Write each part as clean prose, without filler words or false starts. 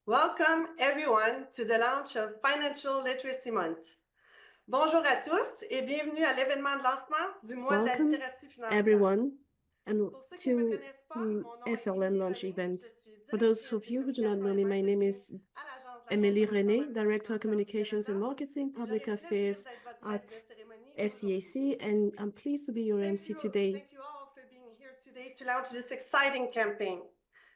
Welcome everyone to the launch of Financial Literacy Month. Bonjour à tous et bienvenue à l'événement de lancement du mois de la Welcome, littératie financière. everyone, and Pour ceux qui ne me to connaissent pas, the mon nom est FLM Émilie launch René. event. Je suis For those directrice of des you who do not know communications me, et my name marketing is à l'Agence de la Emily René, consommation Director of financière du Communications and Canada. Marketing, Et Public j'aurai le plaisir Affairs d'être votre maître de at cérémonie aujourd'hui. FCAC, and I'm pleased to be your MC today. Thank you all for being here today to launch this exciting campaign.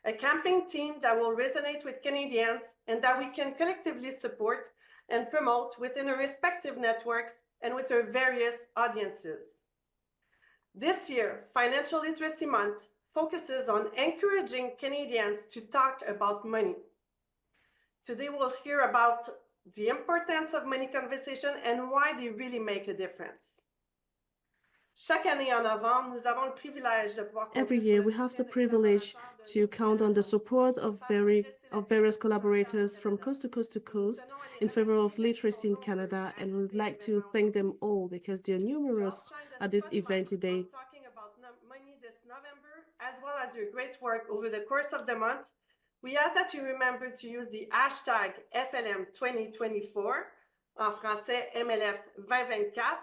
A campaign team that will resonate with Canadians and that we can collectively support and promote within our respective networks and with our various audiences. This year, Financial Literacy Month focuses on encouraging Canadians to talk about money. Today, we'll hear about the importance of money conversation and why they really make a difference. Chaque année en novembre, nous avons le privilège de pouvoir Every compter sur year, le we have the soutien de privilege collaborateurs de to count on the support of various littératie collaborators financière from au Canada. coast to coast to Et nous coast tenons à les in favor of remercier car ils literacy sont in nombreux Canada, à and we would assister à like to l'événement thank them aujourd'hui. all because they're To all numerous shine the at this event spotlight today. on talking about money this November, as well as your great work over the course of the month, we ask that you remember to use the hashtag FLM2024, en français MLF 2024,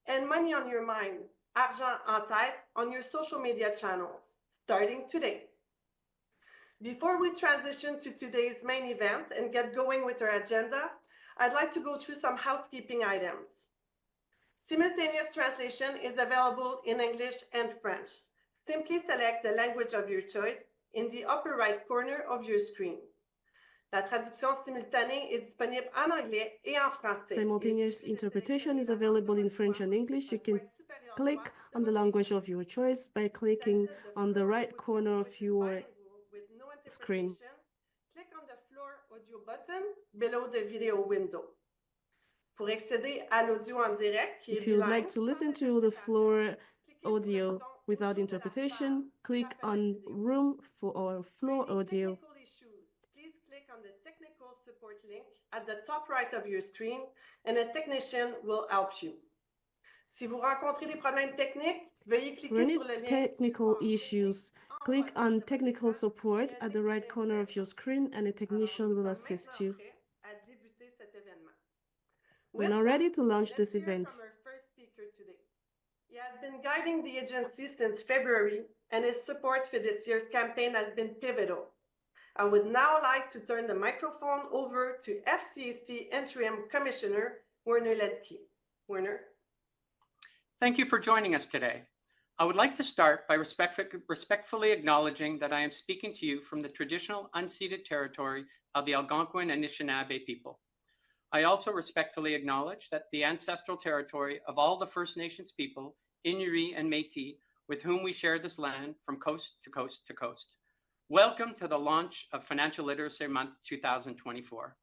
and Money on Your Mind, Argent en tête, on your social media channels, starting today. Before we transition to today's main event and get going with our agenda, I'd like to go through some housekeeping items. Simultaneous translation is available in English and French. Simply select the language of your choice in the upper right corner of your screen. La traduction simultanée est disponible en anglais et en français. Simultaneous interpretation is available in French and English. You can click on the language of your choice by clicking on the right corner of your screen. Click on the floor audio button below the video window. Pour accéder à l'audio en direct, qui est If you would bilingue, like to listen to the floor audio without interpretation, click on room for or floor audio. Please click on the technical support link at the top right of your screen and a technician will help you. Si vous rencontrez des problèmes techniques, veuillez cliquer sur le lien technical issues, click on technical support at the right corner of your screen and a technician will assist you. We're now ready to launch this event. From our first speaker today. He has been guiding the agency since February, and his support for this year's campaign has been pivotal. I would now like to turn the microphone over to FCAC Interim Commissioner Werner Ledke. Werner. Thank you for joining us today. I would like to start by respectfully acknowledging that I am speaking to you from the traditional unceded territory of the Algonquin and Anishinaabe people. I also respectfully acknowledge that the ancestral territory of all the First Nations people, Inuit and Métis, with whom we share this land from coast to coast to coast. Welcome to the launch of Financial Literacy Month 2024.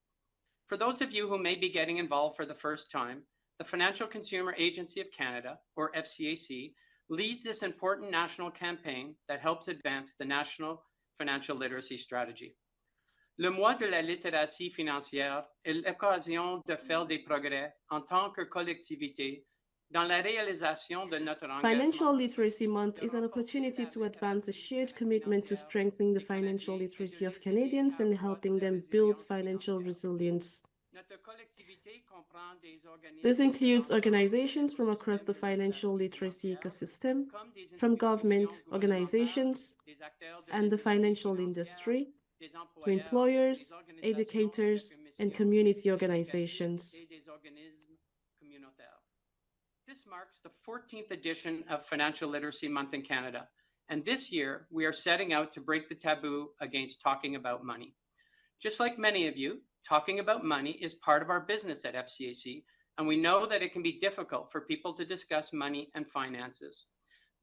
For those of you who may be getting involved for the first time, the Financial Consumer Agency of Canada, or FCAC, leads this important national campaign that helps advance the National Financial Literacy Strategy. Le mois de la littératie financière est l'occasion de faire des progrès en tant que collectivité dans la réalisation de notre engagement. Financial Literacy Month is an opportunity to advance a shared commitment to strengthening the financial literacy of Canadians and helping them build financial resilience. This includes organizations from across the financial literacy ecosystem, from government organizations and the financial industry, to employers, educators, and community organizations. This marks the 14th edition of Financial Literacy Month in Canada, and this year we are setting out to break the taboo against talking about money. Just like many of you, talking about money is part of our business at FCAC, and we know that it can be difficult for people to discuss money and finances.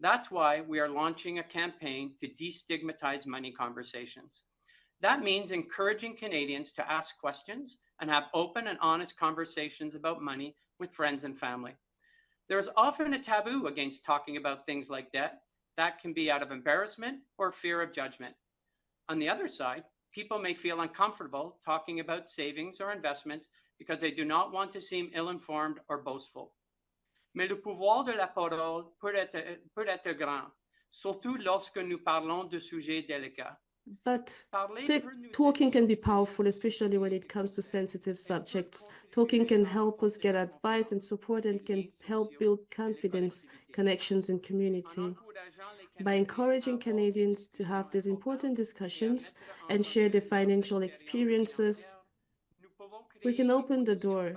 That's why we are launching a campaign to destigmatize money conversations. That means encouraging Canadians to ask questions and have open and honest conversations about money with friends and family. There is often a taboo against talking about things like debt. That can be out of embarrassment or fear of judgment. On the other side, people may feel uncomfortable talking about savings or investments because they do not want to seem ill-informed or boastful. Mais le pouvoir de la parole peut être grand, surtout lorsque nous parlons de sujets délicats. But talking can be powerful, especially when it comes to sensitive subjects. Talking can help us get advice and support and can help build confidence, connections, and community. By encouraging Canadians to have these important discussions and share their financial experiences, we can open the door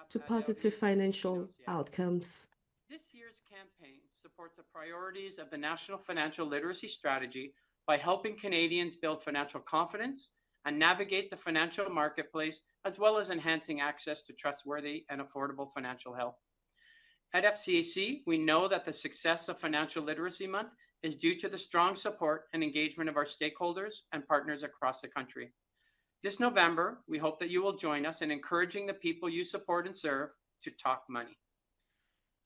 to positive financial outcomes. This year's campaign supports the priorities of the National Financial Literacy Strategy by helping Canadians build financial confidence and navigate the financial marketplace, as well as enhancing access to trustworthy and affordable financial help. At FCAC, we know that the success of Financial Literacy Month is due to the strong support and engagement of our stakeholders and partners across the country. This November, we hope that you will join us in encouraging the people you support and serve to talk money.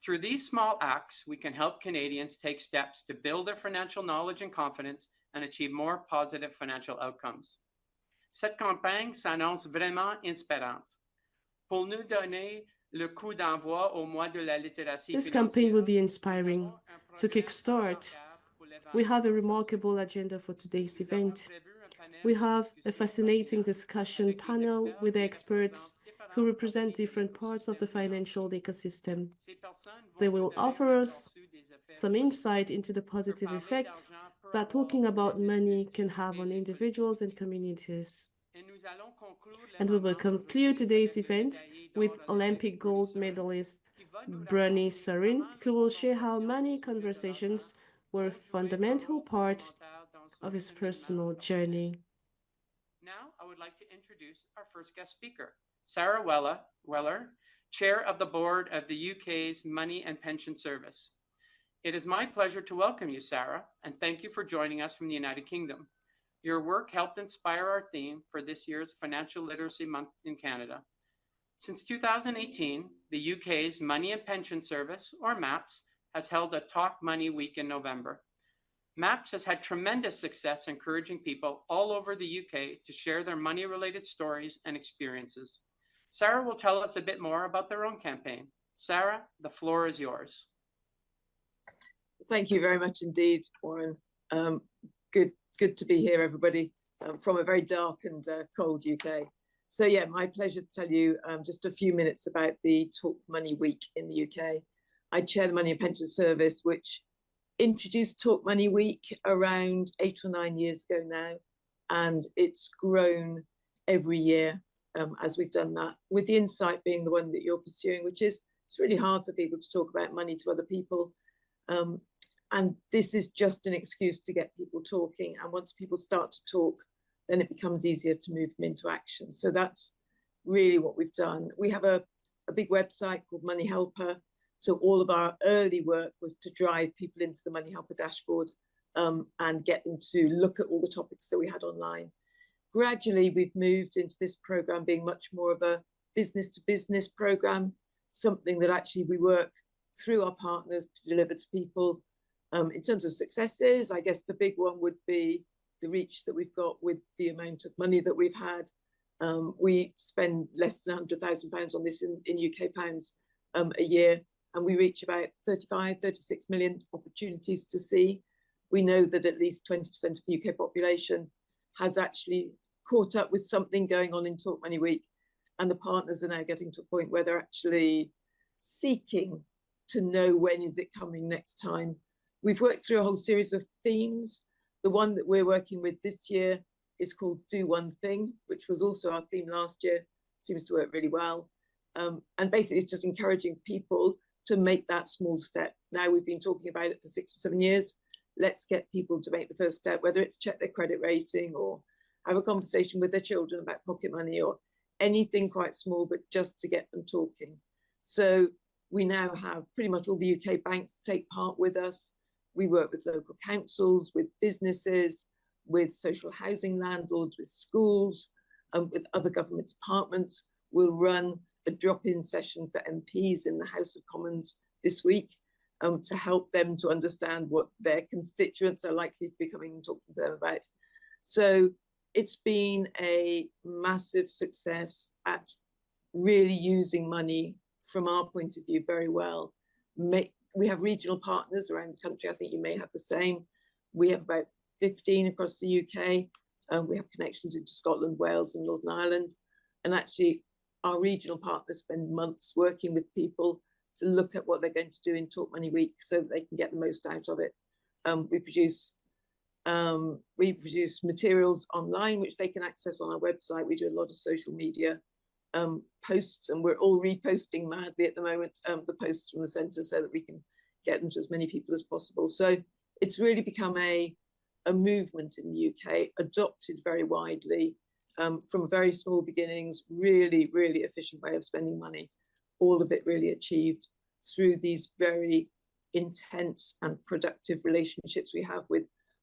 Through these small acts, we can help Canadians take steps to build their financial knowledge and confidence and achieve more positive financial outcomes. Cette campagne s'annonce vraiment inspirante. Pour nous donner le coup d'envoi au mois de la littératie This campaign will be inspiring. To kickstart, we have a remarkable agenda for today's event. We have a fascinating discussion panel with experts who represent different parts of the financial ecosystem. They will offer us some insight into the positive effects that talking about money can have on individuals and communities. And we will conclude today's event with Olympic gold medalist Bronnie Sarin, who will share how money conversations were a fundamental part of his personal journey. Now, I would like to introduce our first guest speaker, Sarah Weller, Chair of the Board of the UK's Money and Pension Service. It is my pleasure to welcome you, Sarah, and thank you for joining us from the United Kingdom. Your work helped inspire our theme for this year's Financial Literacy Month in Canada. Since 2018, the UK's Money and Pension Service, or MAPS, has held a Talk Money Week in November. MAPS has had tremendous success encouraging people all over the UK to share their money-related stories and experiences. Sarah will tell us a bit more about their own campaign. Sarah, the floor is yours. Thank you very much indeed, Warren. Good to be here, everybody, from a very dark and cold UK. So yeah, my pleasure to tell you just a few minutes about the Talk Money Week in the UK. I chair the Money and Pension Service, which introduced Talk Money Week around 8 or 9 years ago now, and it's grown every year as we've done that, with the insight being the one that you're pursuing, which is it's really hard for people to talk about money to other people. And this is just an excuse to get people talking. And once people start to talk, then it becomes easier to move them into action. So that's really what we've done. We have a big website called Money Helper. So all of our early work was to drive people into the Money Helper dashboard and get them to look at all the topics that we had online. Gradually, we've moved into this program being much more of a business to business program, something that actually we work through our partners to deliver to people. In terms of successes, I guess the big one would be the reach that we've got with the amount of money that we've had. We spend less than £100,000 on this in UK pounds a year, and we reach about 36 million opportunities to see. We know that at least 20% of the UK population has actually caught up with something going on in Talk Money Week, and the partners are now getting to a point where they're actually seeking to know when is it coming next time. We've worked through a whole series of themes. The one that we're working with this year is called Do One Thing, which was also our theme last year. Seems to work really well. And basically it's just encouraging people to make that small step. Now we've been talking about it for 6 or 7 years. Let's get people to make the first step, whether it's check their credit rating or have a conversation with their children about pocket money or anything quite small, but just to get them talking. So we now have pretty much all the UK banks take part with us. We work with local councils, with businesses, with social housing landlords, with schools, with other government departments. We'll run a drop-in session for MPs in the House of Commons this week to help them to understand what their constituents are likely to be coming and talking to them about. So it's been a massive success at really using money from our point of view very well. We have regional partners around the country. I think you may have the same. We have about 15 across the UK. We have connections into Scotland, Wales, and Northern Ireland. And actually, our regional partners spend months working with people to look at what they're going to do in Talk Money Week so that they can get the most out of it. We produce materials online, which they can access on our website. We do a lot of social media posts, and we're all reposting madly at the moment, the posts from the centre, so that we can get them to as many people as possible. So it's really become a movement in the UK, adopted very widely, from very small beginnings, really, really efficient way of spending money, all of it really achieved through these very intense and productive relationships we have with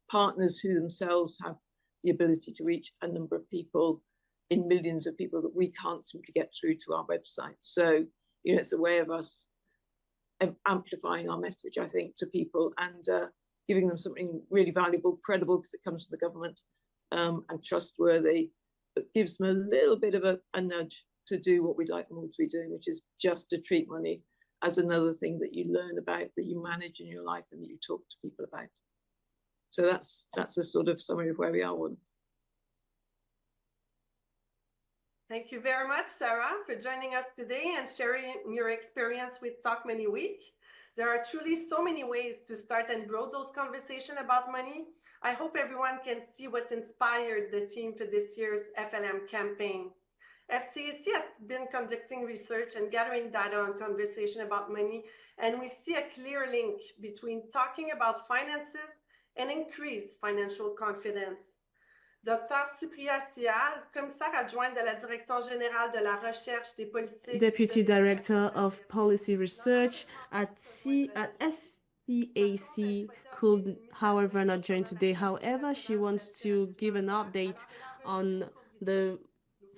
partners who themselves have the ability to reach a number of people, in millions of people, that we can't simply get through to our website. So, you know, it's a way of us amplifying our message, I think, to people, and giving them something really valuable, credible, because it comes from the government, and trustworthy, but gives them a little bit of a nudge to do what we'd like them all to be doing, which is just to treat money as another thing that you learn about, that you manage in your life, and that you talk to people about. So that's a sort of summary of where we are. Thank you very much, Sarah, for joining us today and sharing your experience with Talk Money Week. There are truly so many ways to start and grow those conversations about money. I hope everyone can see what inspired the team for this year's FLM campaign. FCAC has been conducting research and gathering data on conversation about money, and we see a clear link between talking about finances and increased financial confidence. Dr. Cyprien Sial, commissaire adjoint de la Direction générale de la recherche des politiques. Deputy Director of Policy Research at FCAC could, however, not join today. However, she wants to give an update on the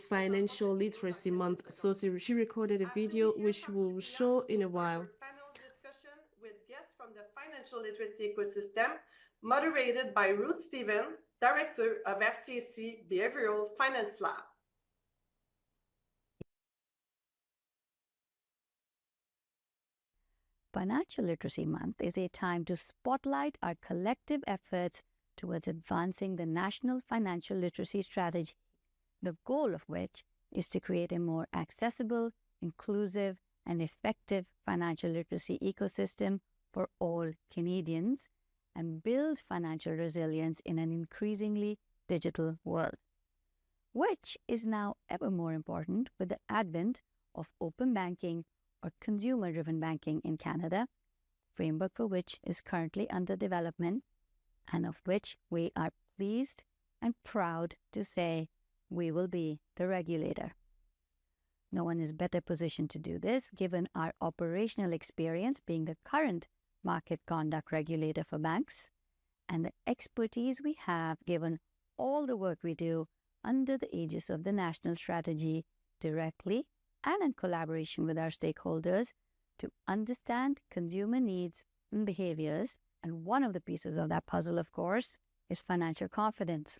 Financial Literacy Month. So she recorded a video which we'll show in a while. Panel discussion with guests from the financial literacy ecosystem, moderated by Ruth Stephen, Director of FCAC Behavioral Finance Lab. Financial Literacy Month is a time to spotlight our collective efforts towards advancing the National Financial Literacy Strategy, the goal of which is to create a more accessible, inclusive, and effective financial literacy ecosystem for all Canadians and build financial resilience in an increasingly digital world, which is now ever more important with the advent of open banking or consumer-driven banking in Canada, framework for which is currently under development and of which we are pleased and proud to say we will be the regulator. No one is better positioned to do this given our operational experience being the current market conduct regulator for banks and the expertise we have given all the work we do under the aegis of the national strategy directly and in collaboration with our stakeholders to understand consumer needs and behaviors. And one of the pieces of that puzzle, of course, is financial confidence.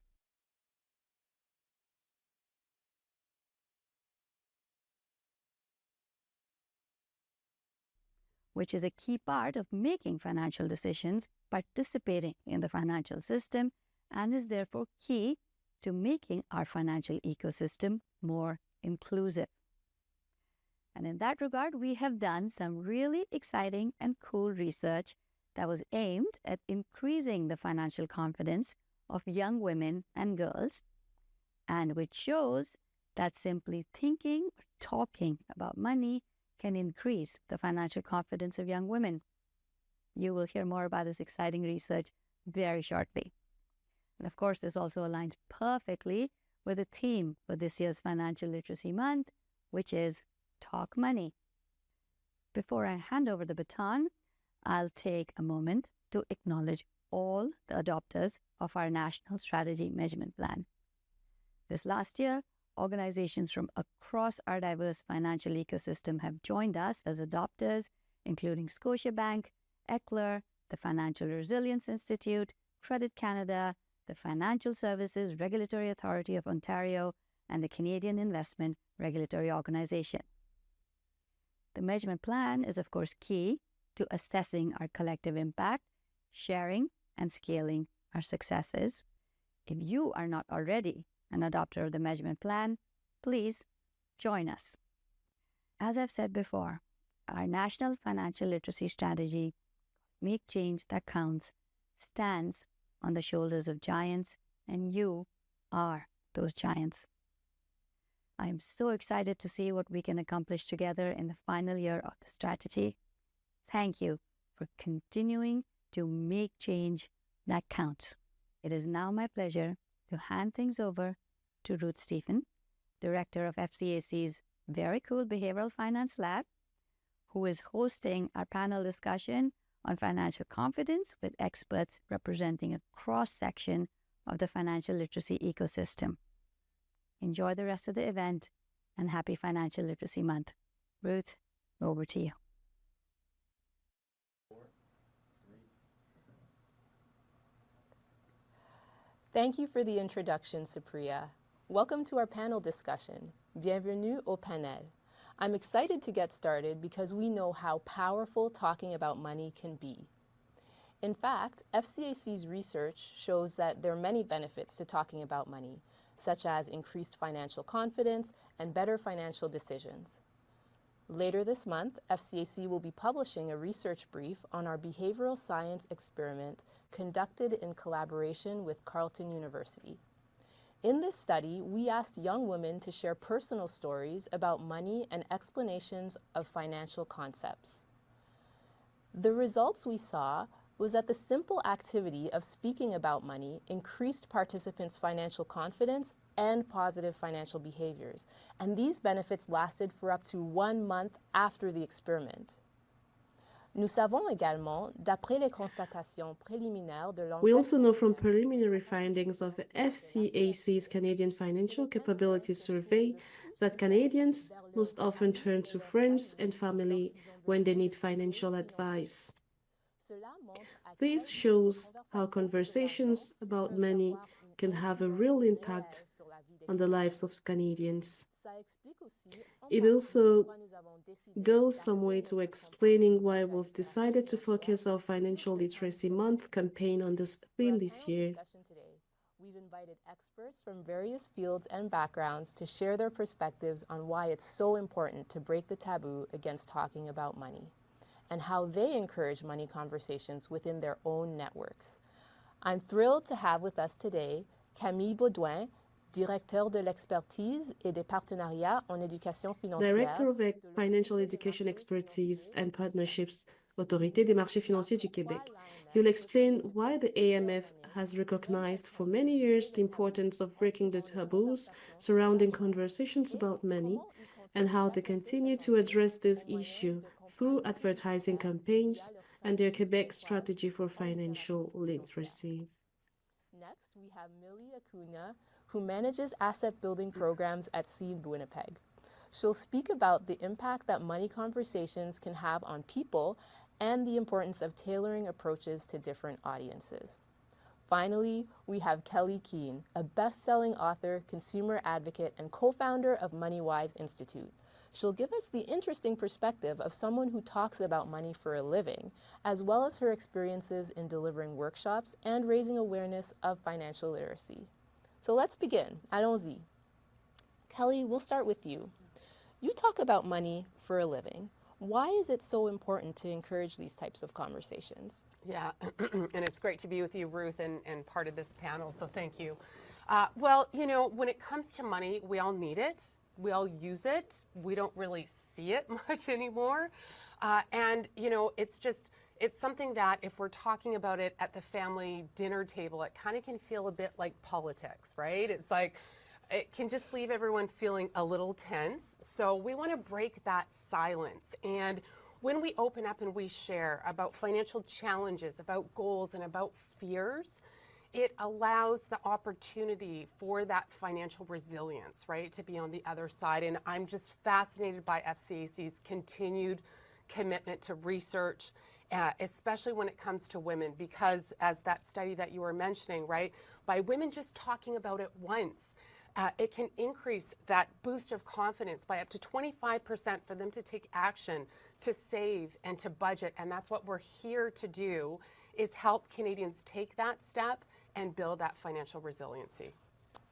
Which is a key part of making financial decisions, participating in the financial system, and is therefore key to making our financial ecosystem more inclusive. And in that regard, we have done some really exciting and cool research that was aimed at increasing the financial confidence of young women and girls, and which shows that simply thinking or talking about money can increase the financial confidence of young women. You will hear more about this exciting research very shortly. And of course, this also aligns perfectly with the theme for this year's Financial Literacy Month, which is Talk Money. Before I hand over the baton, I'll take a moment to acknowledge all the adopters of our National Strategy Measurement Plan. This last year, organizations from across our diverse financial ecosystem have joined us as adopters, including Scotiabank, ECLR, the Financial Resilience Institute, Credit Canada, the Financial Services Regulatory Authority of Ontario, and the Canadian Investment Regulatory Organization. The measurement plan is, of course, key to assessing our collective impact, sharing and scaling our successes. If you are not already an adopter of the measurement plan, please join us. As I've said before, our National Financial Literacy Strategy, Make Change That Counts, stands on the shoulders of giants, and you are those giants. I am so excited to see what we can accomplish together in the final year of the strategy. Thank you for continuing to make change that counts. It is now my pleasure to hand things over to Ruth Stephen, Director of FCAC's very cool Behavioral Finance Lab, who is hosting our panel discussion on financial confidence with experts representing a cross-section of the financial literacy ecosystem. Enjoy the rest of the event and happy Financial Literacy Month. Ruth, over to you. Thank you for the introduction, Supriya. Welcome to our panel discussion. Bienvenue au panel. I'm excited to get started because we know how powerful talking about money can be. In fact, FCAC's research shows that there are many benefits to talking about money, such as increased financial confidence and better financial decisions. Later this month, FCAC will be publishing a research brief on our behavioral science experiment conducted in collaboration with Carleton University. In this study, we asked young women to share personal stories about money and explanations of financial concepts. The results we saw was that the simple activity of speaking about money increased participants' financial confidence and positive financial behaviors, and these benefits lasted for up to 1 month after the experiment. Nous savons également, d'après les constatations préliminaires de We also know from preliminary findings of the FCAC's Canadian Financial Capability Survey that Canadians most often turn to friends and family when they need financial advice. This shows how conversations about money can have a real impact on the lives of Canadians. It also goes some way to explaining why we've decided to focus our Financial Literacy Month campaign on this theme this year. We've invited experts from various fields and backgrounds to share their perspectives on why it's so important to break the taboo against talking about money, and how they encourage money conversations within their own networks. I'm thrilled to have with us today Camille Baudouin, Directeur de l'expertise et des partenariats en éducation financière. Director of Financial Education Expertise and Partnerships, Autorité des marchés financiers du Québec. He'll explain why the AMF has recognized for many years the importance of breaking the taboos surrounding conversations about money and how they continue to address this issue through advertising campaigns and their Quebec strategy for financial literacy. Next, we have Millie Acuna, who manages asset building programs at Seed Winnipeg. She'll speak about the impact that money conversations can have on people and the importance of tailoring approaches to different audiences. Finally, we have Kelly Keane, a best-selling author, consumer advocate, and co-founder of MoneyWise Institute. She'll give us the interesting perspective of someone who talks about money for a living, as well as her experiences in delivering workshops and raising awareness of financial literacy. So let's begin. Allons-y. Kelly, we'll start with you. You talk about money for a living. Why is it so important to encourage these types of conversations? Yeah, and it's great to be with you, Ruth, and part of this panel, so thank you. Well, you know, when it comes to money, we all need it. We all use it. We don't really see it much anymore. And, you know, it's something that if we're talking about it at the family dinner table, it kind of can feel a bit like politics, right? It's like, it can just leave everyone feeling a little tense. So we want to break that silence. And when we open up and we share about financial challenges, about goals, and about fears, it allows the opportunity for that financial resilience, right, to be on the other side. And I'm just fascinated by FCAC's continued commitment to research, especially when it comes to women, because as that study that you were mentioning, right, by women just talking about it once, it can increase that boost of confidence by up to 25% for them to take action, to save, and to budget. And that's what we're here to do, is help Canadians take that step and build that financial resiliency.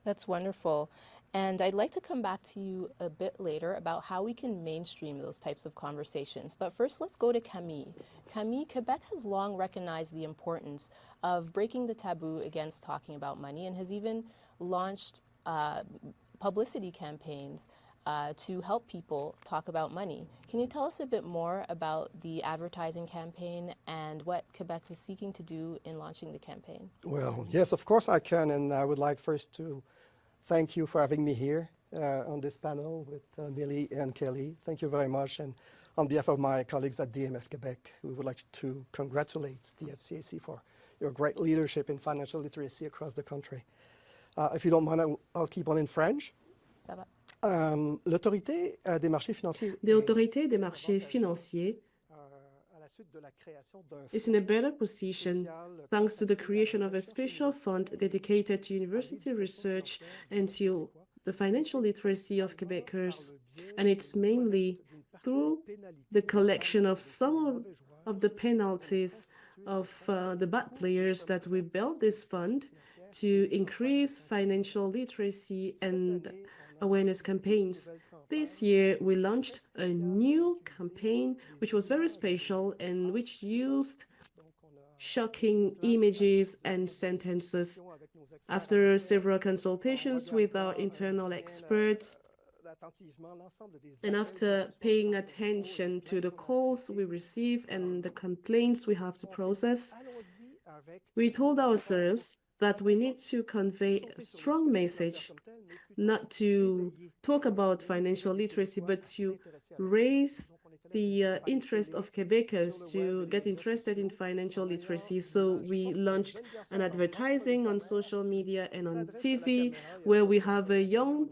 That's wonderful. And I'd like to come back to you a bit later about how we can mainstream those types of conversations. But first, let's go to Camille. Camille, Quebec has long recognized the importance of breaking the taboo against talking about money and has even launched publicity campaigns to help people talk about money. Can you tell us a bit more about the advertising campaign and what Quebec was seeking to do in launching the campaign? Well, yes, of course I can, and I would like first to thank you for having me here on this panel with Millie and Kelly. Thank you very much, and on behalf of my colleagues at DMF Quebec, we would like to congratulate the FCAC for your great leadership in financial literacy across the country. If you don't mind, I'll keep on in French. Ça va. L'autorité des marchés financiers The authority des marchés financiers is in a better position thanks to the creation of a special fund dedicated to university research and to the financial literacy of Quebecers, and it's mainly through the collection of some of the penalties of the bad players that we built this fund to increase financial literacy and awareness campaigns. This year, we launched a new campaign, which was very special and which used shocking images and sentences. After several consultations with our internal experts, and after paying attention to the calls we receive and the complaints we have to process, we told ourselves that we need to convey a strong message, not to talk about financial literacy, but to raise the interest of Quebecers to get interested in financial literacy. So we launched an advertising on social media and on TV, where we have a young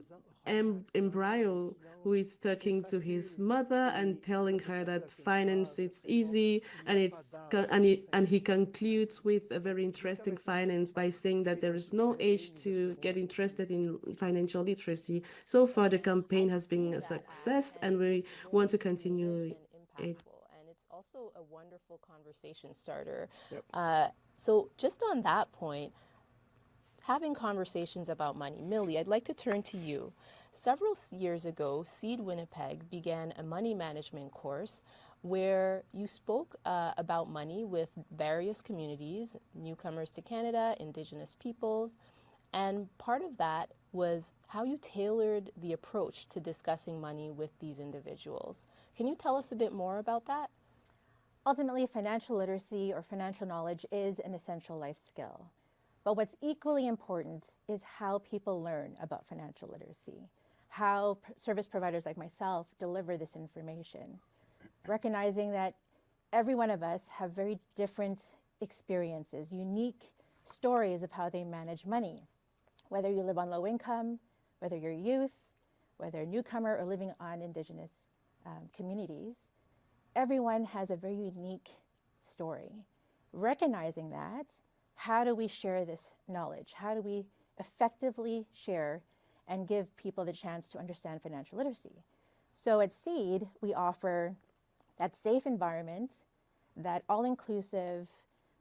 embryo who is talking to his mother and telling her that finance is easy, and he concludes with a very interesting finance by saying that there is no age to get interested in financial literacy. So far, the campaign has been a success, and we want to continue it. And it's also a wonderful conversation starter. Yep. So just on that point, having conversations about money. Millie, I'd like to turn to you. Several years ago, Seed Winnipeg began a money management course where you spoke about money with various communities, newcomers to Canada, Indigenous peoples, and part of that was how you tailored the approach to discussing money with these individuals. Can you tell us a bit more about that? Ultimately, financial literacy or financial knowledge is an essential life skill. But what's equally important is how people learn about financial literacy, how service providers like myself deliver this information, recognizing that every one of us have very different experiences, unique stories of how they manage money. Whether you live on low income, whether you're youth, whether a newcomer or living on Indigenous communities, everyone has a very unique story. Recognizing that, how do we share this knowledge? How do we effectively share and give people the chance to understand financial literacy? So at Seed, we offer that safe environment, that all-inclusive,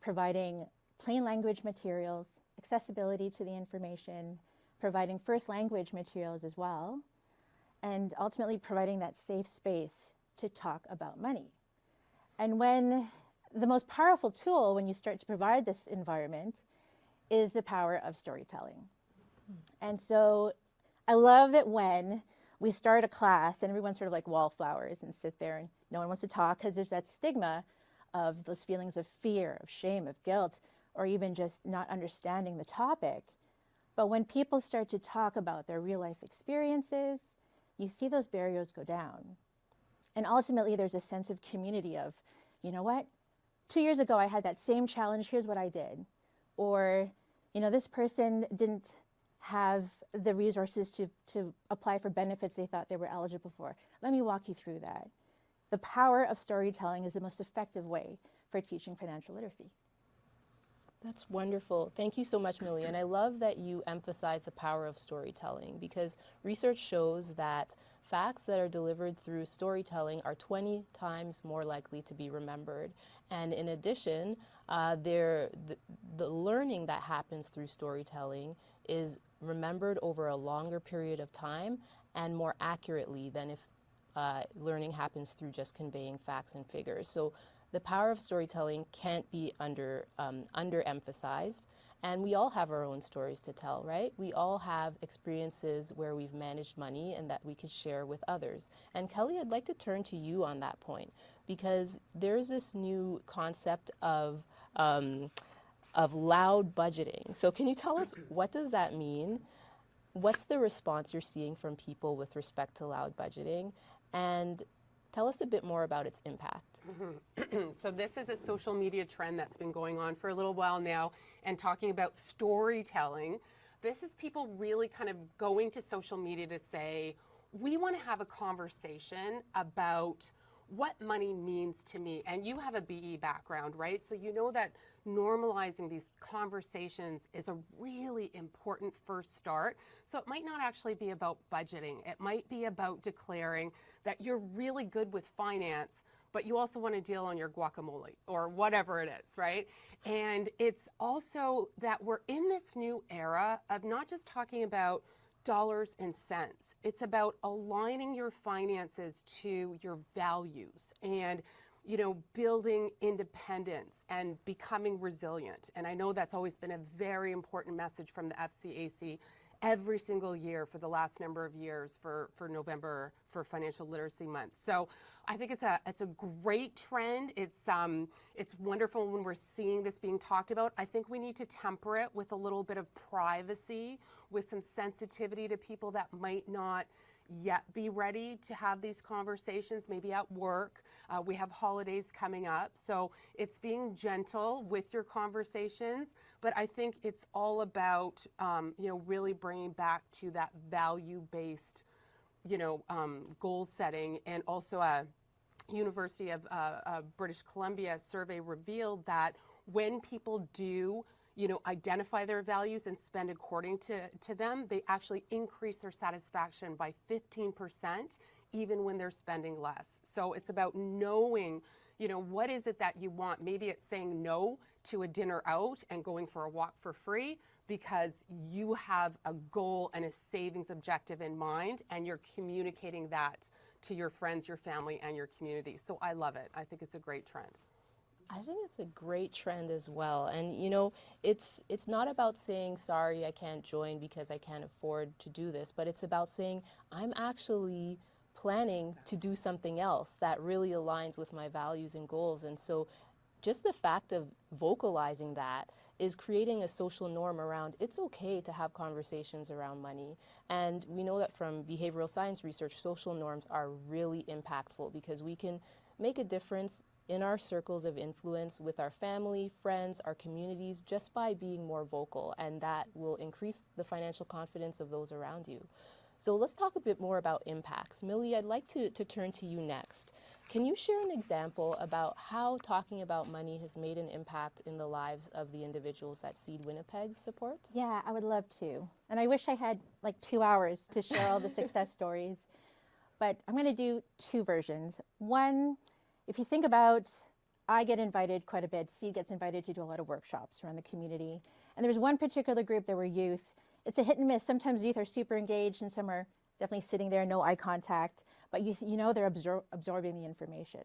providing plain language materials, accessibility to the information, providing first language materials as well, and ultimately providing that safe space to talk about money. And when the most powerful tool when you start to provide this environment is the power of storytelling. And so I love it when we start a class and everyone's sort of like wallflowers and sit there and no one wants to talk because there's that stigma of those feelings of fear, of shame, of guilt, or even just not understanding the topic. But when people start to talk about their real life experiences, you see those barriers go down. And ultimately there's a sense of community of, you know what? 2 years ago, I had that same challenge. Here's what I did. Or, you know, this person didn't have the resources to apply for benefits they thought they were eligible for. Let me walk you through that. The power of storytelling is the most effective way for teaching financial literacy. That's wonderful. Thank you so much, Millie. And I love that you emphasize the power of storytelling because research shows that facts that are delivered through storytelling are 20 times more likely to be remembered. And in addition, the learning that happens through storytelling is remembered over a longer period of time and more accurately than if learning happens through just conveying facts and figures. So the power of storytelling can't be underemphasized. And we all have our own stories to tell, right? We all have experiences where we've managed money and that we could share with others. And Kelly, I'd like to turn to you on that point, because there's this new concept of loud budgeting. So can you tell us, what does that mean? What's the response you're seeing from people with respect to loud budgeting? And tell us a bit more about its impact. So this is a social media trend that's been going on for a little while now, and talking about storytelling. This is people really kind of going to social media to say, we want to have a conversation about what money means to me. And you have a BE background, right? So you know that normalizing these conversations is a really important first start. So it might not actually be about budgeting. It might be about declaring that you're really good with finance, but you also want to deal on your guacamole or whatever it is, right? And it's also that we're in this new era of not just talking about dollars and cents. It's about aligning your finances to your values and, you know, building independence and becoming resilient. And I know that's always been a very important message from the FCAC every single year for the last number of years for November, for Financial Literacy Month. So I think it's a great trend. It's wonderful when we're seeing this being talked about. I think we need to temper it with a little bit of privacy, with some sensitivity to people that might not yet be ready to have these conversations, maybe at work. We have holidays coming up, so it's being gentle with your conversations, but I think it's all about, you know, really bringing back to that value-based, you know, goal setting. And also a University of British Columbia survey revealed that when people do, you know, identify their values and spend according to them, they actually increase their satisfaction by 15%, even when they're spending less. So it's about knowing, you know, what is it that you want? Maybe it's saying no to a dinner out and going for a walk for free because you have a goal and a savings objective in mind, and you're communicating that to your friends, your family, and your community. So I love it. I think it's a great trend. I think it's a great trend as well. And you know, it's not about saying, sorry, I can't join because I can't afford to do this, but it's about saying, I'm actually planning to do something else that really aligns with my values and goals. And so just the fact of vocalizing that is creating a social norm around it's okay to have conversations around money. And we know that from behavioral science research, social norms are really impactful because we can make a difference in our circles of influence with our family, friends, our communities, just by being more vocal, and that will increase the financial confidence of those around you. So let's talk a bit more about impacts. Millie, I'd like to turn to you next. Can you share an example about how talking about money has made an impact in the lives of the individuals that Seed Winnipeg supports? Yeah, I would love to. And I wish I had like 2 hours to share all the success stories, but I'm going to do 2 versions. One, if you think about, I get invited quite a bit. Seed gets invited to do a lot of workshops around the community. And there was one particular group, there were youth. It's a hit and miss. Sometimes youth are super engaged and some are definitely sitting there, no eye contact, but you know they're absorbing the information.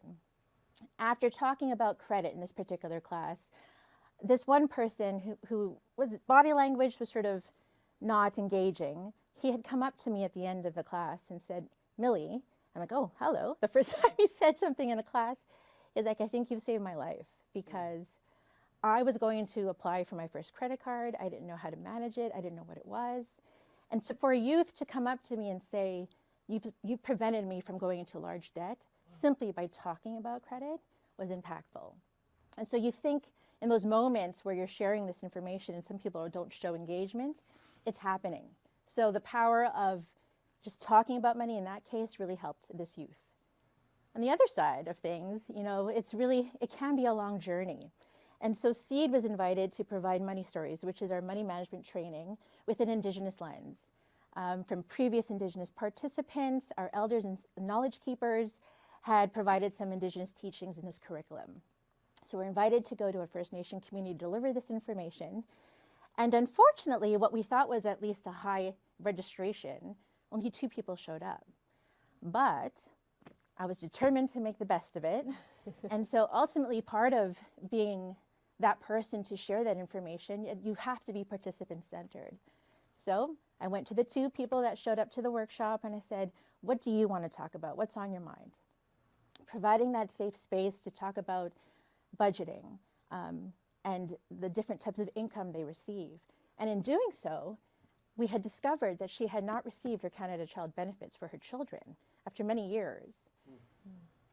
After talking about credit in this particular class, this one person who was, body language was sort of not engaging, he had come up to me at the end of the class and said, Millie, I'm like, oh, hello. The first time he said something in a class is like, I think you've saved my life, because I was going to apply for my first credit card. I didn't know how to manage it. I didn't know what it was. And so for a youth to come up to me and say, you've prevented me from going into large debt simply by talking about credit was impactful. And so you think in those moments where you're sharing this information and some people don't show engagement, it's happening. So the power of just talking about money in that case really helped this youth. On the other side of things, you know, it can be a long journey. And so Seed was invited to provide money stories, which is our money management training with an Indigenous lens. from previous Indigenous participants. Our elders and knowledge keepers had provided some Indigenous teachings in this curriculum. So we're invited to go to a First Nation community to deliver this information. And unfortunately, what we thought was at least a high registration, only 2 people showed up. But I was determined to make the best of it. And so ultimately, part of being that person to share that information, you have to be participant-centered. So I went to the 2 people that showed up to the workshop and I said, what do you want to talk about? What's on your mind? Providing that safe space to talk about budgeting and the different types of income they receive. And in doing so, we had discovered that she had not received her Canada Child benefits for her children after many years.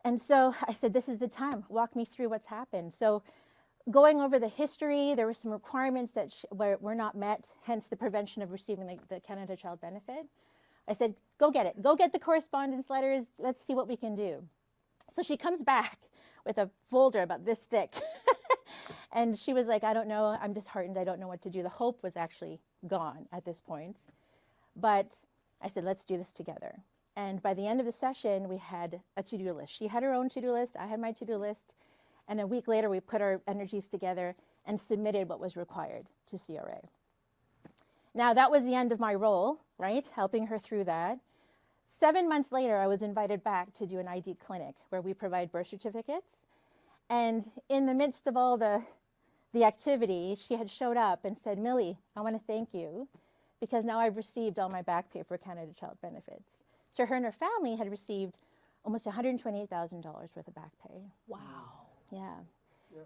And so I said, this is the time, walk me through what's happened. So going over the history, there were some requirements that were not met, hence the prevention of receiving the Canada Child benefit. I said, go get it. Go get the correspondence letters. Let's see what we can do. So she comes back with a folder about this thick. And she was like, I don't know. I'm disheartened. I don't know what to do. The hope was actually gone at this point. But I said, let's do this together. And by the end of the session, we had a to-do list. She had her own to-do list. I had my to-do list. And a week later, we put our energies together and submitted what was required to CRA. Now, that was the end of my role, right? Helping her through that. 7 months later, I was invited back to do an ID clinic where we provide birth certificates. And in the midst of all the activity, she had showed up and said, Millie, I want to thank you because now I've received all my back pay for Canada Child benefits. So her and her family had received almost $128,000 worth of back pay. Wow. Yeah.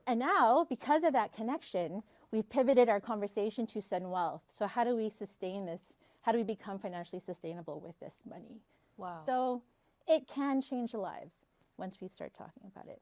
And now, because of that connection, we've pivoted our conversation to sudden wealth. So how do we sustain this? How do we become financially sustainable with this money? Wow. So it can change lives once we start talking about it.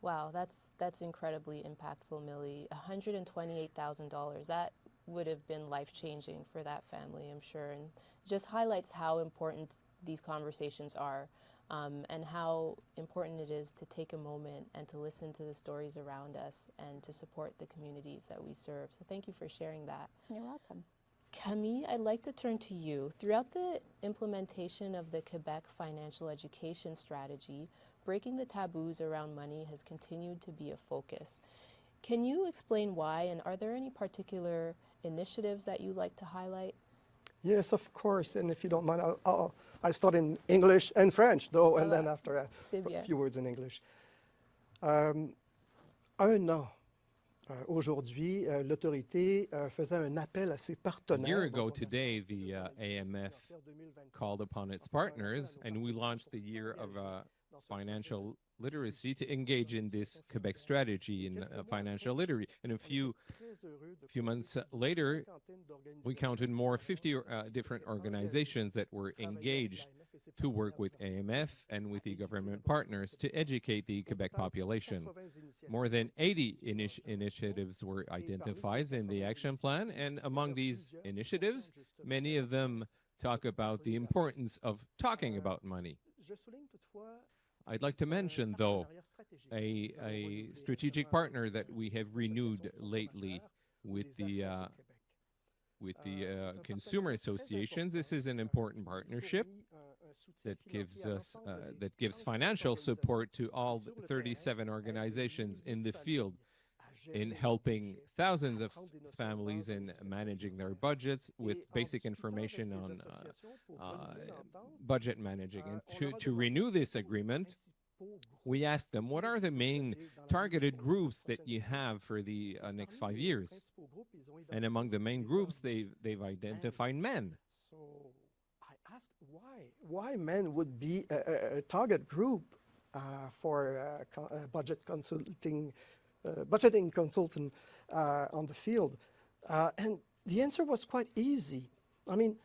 Wow, that's incredibly impactful, Millie. $128,000. That would have been life-changing for that family, I'm sure, and just highlights how important these conversations are, and how important it is to take a moment and to listen to the stories around us and to support the communities that we serve. So thank you for sharing that. You're welcome. Camille, I'd like to turn to you. Throughout the implementation of the Quebec Financial Education Strategy, breaking the taboos around money has continued to be a focus. Can you explain why, and are there any particular initiatives that you'd like to highlight? Yes, of course. And if you don't mind, I'll start in English and French, though, and then after a few words in English. Un an, aujourd'hui, l'autorité faisait un appel à ses partenaires. A year ago today, the AMF called upon its partners, and we launched the year of financial literacy to engage in this Quebec strategy in financial literacy. And a few months later, we counted more 50 different organizations that were engaged to work with AMF and with the government partners to educate the Quebec population. More than 80 initiatives were identified in the action plan, and among these initiatives, many of them talk about the importance of talking about money. I'd like to mention, though, a strategic partner that we have renewed lately with the consumer associations. This is an important partnership that gives financial support to all 37 organizations in the field in helping thousands of families in managing their budgets with basic information on budget managing. And to renew this agreement, we asked them, what are the main targeted groups that you have for the next 5 years? And among the main groups, they've identified men. So I asked why men would be a target group for budgeting consultant on the field. And the answer was quite easy. I mean,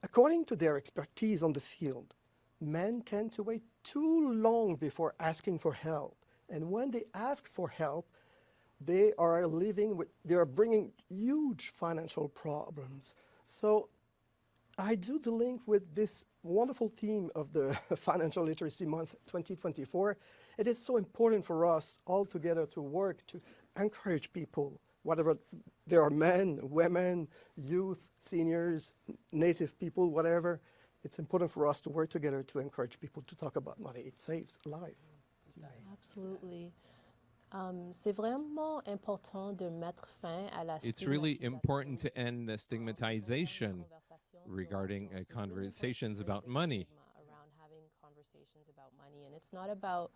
according to their expertise on the field, men tend to wait too long before asking for help. And when they ask for help, they are bringing huge financial problems. So I do the link with this wonderful theme of the Financial Literacy Month 2024. It is so important for us all together to work to encourage people, whatever there are men, women, youth, seniors, native people, whatever. It's important for us to work together to encourage people to talk about money. It saves life. Absolutely. C'est vraiment important de mettre fin à la It's really important stigmatisation to end the stigmatization regarding conversations about money. around having conversations about money. And it's not about,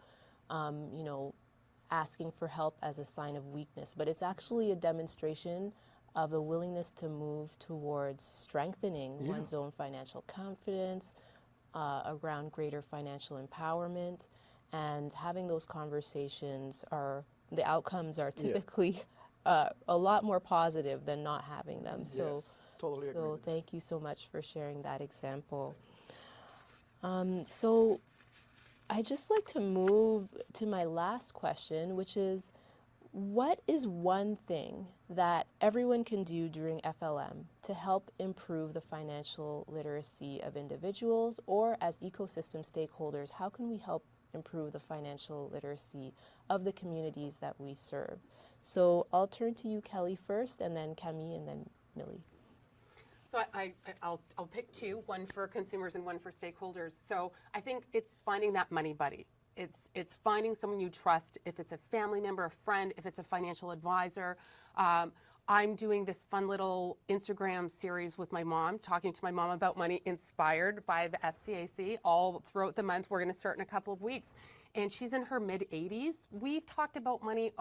you know, asking for help as a sign of weakness, but it's actually a demonstration of the willingness to move towards strengthening one's own financial confidence, around greater financial empowerment, and having those conversations the outcomes are typically a lot more positive than not having them. So, Yes, totally agree so with thank you so much for sharing that example. So I'd just like to move to my last question, which is, what is one thing that everyone can do during FLM to help improve the financial literacy of individuals, or as ecosystem stakeholders, how can we help improve the financial literacy of the communities that we serve? So I'll turn to you, Kelly, first, and then Camille, and then Millie. So I'll pick two, one for consumers and one for stakeholders. So I think it's finding that money buddy. It's finding someone you trust, if it's a family member, a friend, if it's a financial advisor. I'm doing this fun little Instagram series with my mom, talking to my mom about money, inspired by the FCAC all throughout the month. We're going to start in a couple of weeks. And she's in her mid-80s. We've talked about money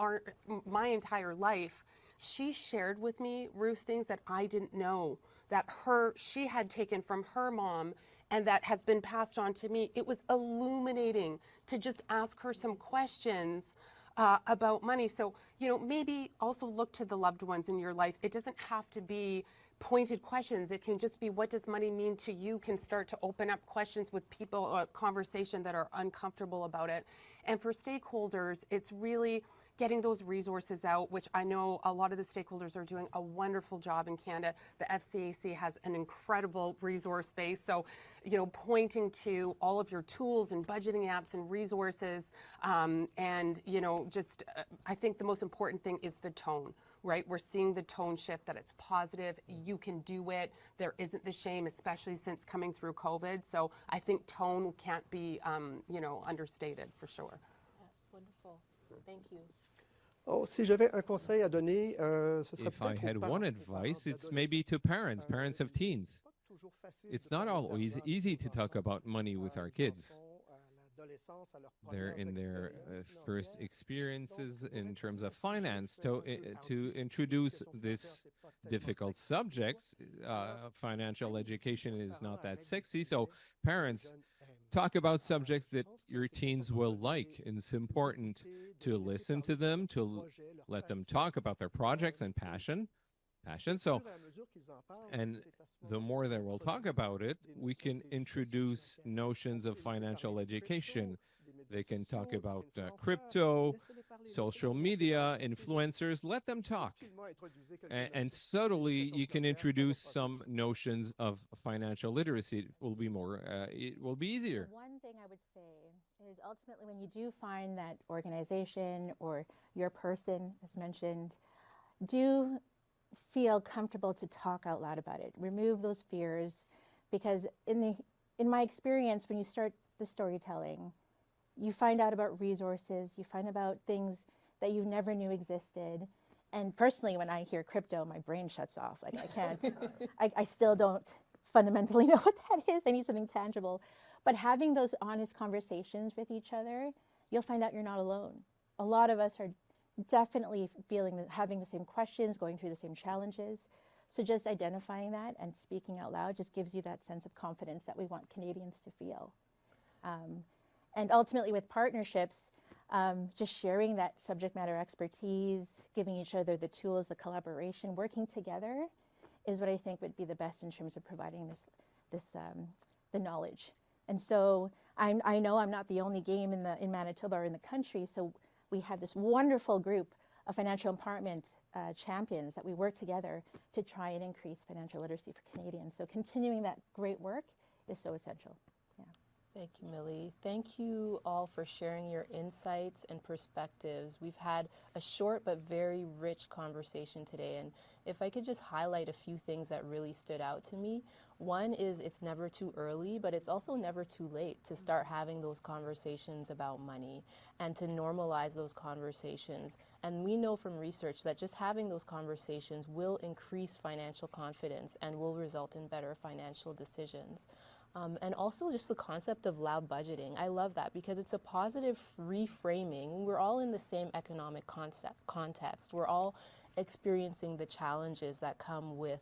my entire life. She shared with me, Ruth, things that I didn't know, that she had taken from her mom and that has been passed on to me. It was illuminating to just ask her some questions about money. So, you know, maybe also look to the loved ones in your life. It doesn't have to be pointed questions. It can just be, what does money mean to you? Can start to open up questions with people, a conversation that are uncomfortable about it. And for stakeholders, it's really getting those resources out, which I know a lot of the stakeholders are doing a wonderful job in Canada. The FCAC has an incredible resource base. So, you know, pointing to all of your tools and budgeting apps and resources. And, you know, just I think the most important thing is the tone, right? We're seeing the tone shift, that it's positive. You can do it. There isn't the shame, especially since coming through COVID. So I think tone can't be, you know, understated for sure. Yes, wonderful. Thank you. Oh, si j'avais un conseil à donner, ce serait If I peut-être had aux one parents, advice, it's maybe to parents, parents of teens. It's not always easy to talk about money with our kids. They're in their first experiences in terms of finance. To introduce this difficult subjects, financial education is not that sexy. So parents, talk about subjects that your teens will like. And it's important to listen to them, to let them talk about their projects and passion. So, and the more that we'll talk about it, we can introduce notions of financial education. They can talk about crypto, social media, influencers. Let them talk. And subtly, you can introduce some notions of financial literacy. It will be more, it will be easier. One thing I would say is ultimately when you do find that organization or your person, as mentioned, do feel comfortable to talk out loud about it. Remove those fears, because in my experience, when you start the storytelling, you find out about resources, you find about things that you never knew existed. And personally, when I hear crypto, my brain shuts off. Like I can't, I still don't fundamentally know what that is. I need something tangible. But having those honest conversations with each other, you'll find out you're not alone. A lot of us are definitely having the same questions, going through the same challenges. So just identifying that and speaking out loud just gives you that sense of confidence that we want Canadians to feel. And ultimately with partnerships, just sharing that subject matter expertise, giving each other the tools, the collaboration, working together is what I think would be the best in terms of providing the knowledge. And so I know I'm not the only game in Manitoba or in the country, so we have this wonderful group of financial empowerment champions that we work together to try and increase financial literacy for Canadians. So continuing that great work is so essential. Yeah. Thank you, Millie. Thank you all for sharing your insights and perspectives. We've had a short but very rich conversation today, and if I could just highlight a few things that really stood out to me. One is it's never too early, but it's also never too late to start having those conversations about money and to normalize those conversations. And we know from research that just having those conversations will increase financial confidence and will result in better financial decisions. And also just the concept of loud budgeting. I love that because it's a positive reframing. We're all in the same economic context. We're all experiencing the challenges that come with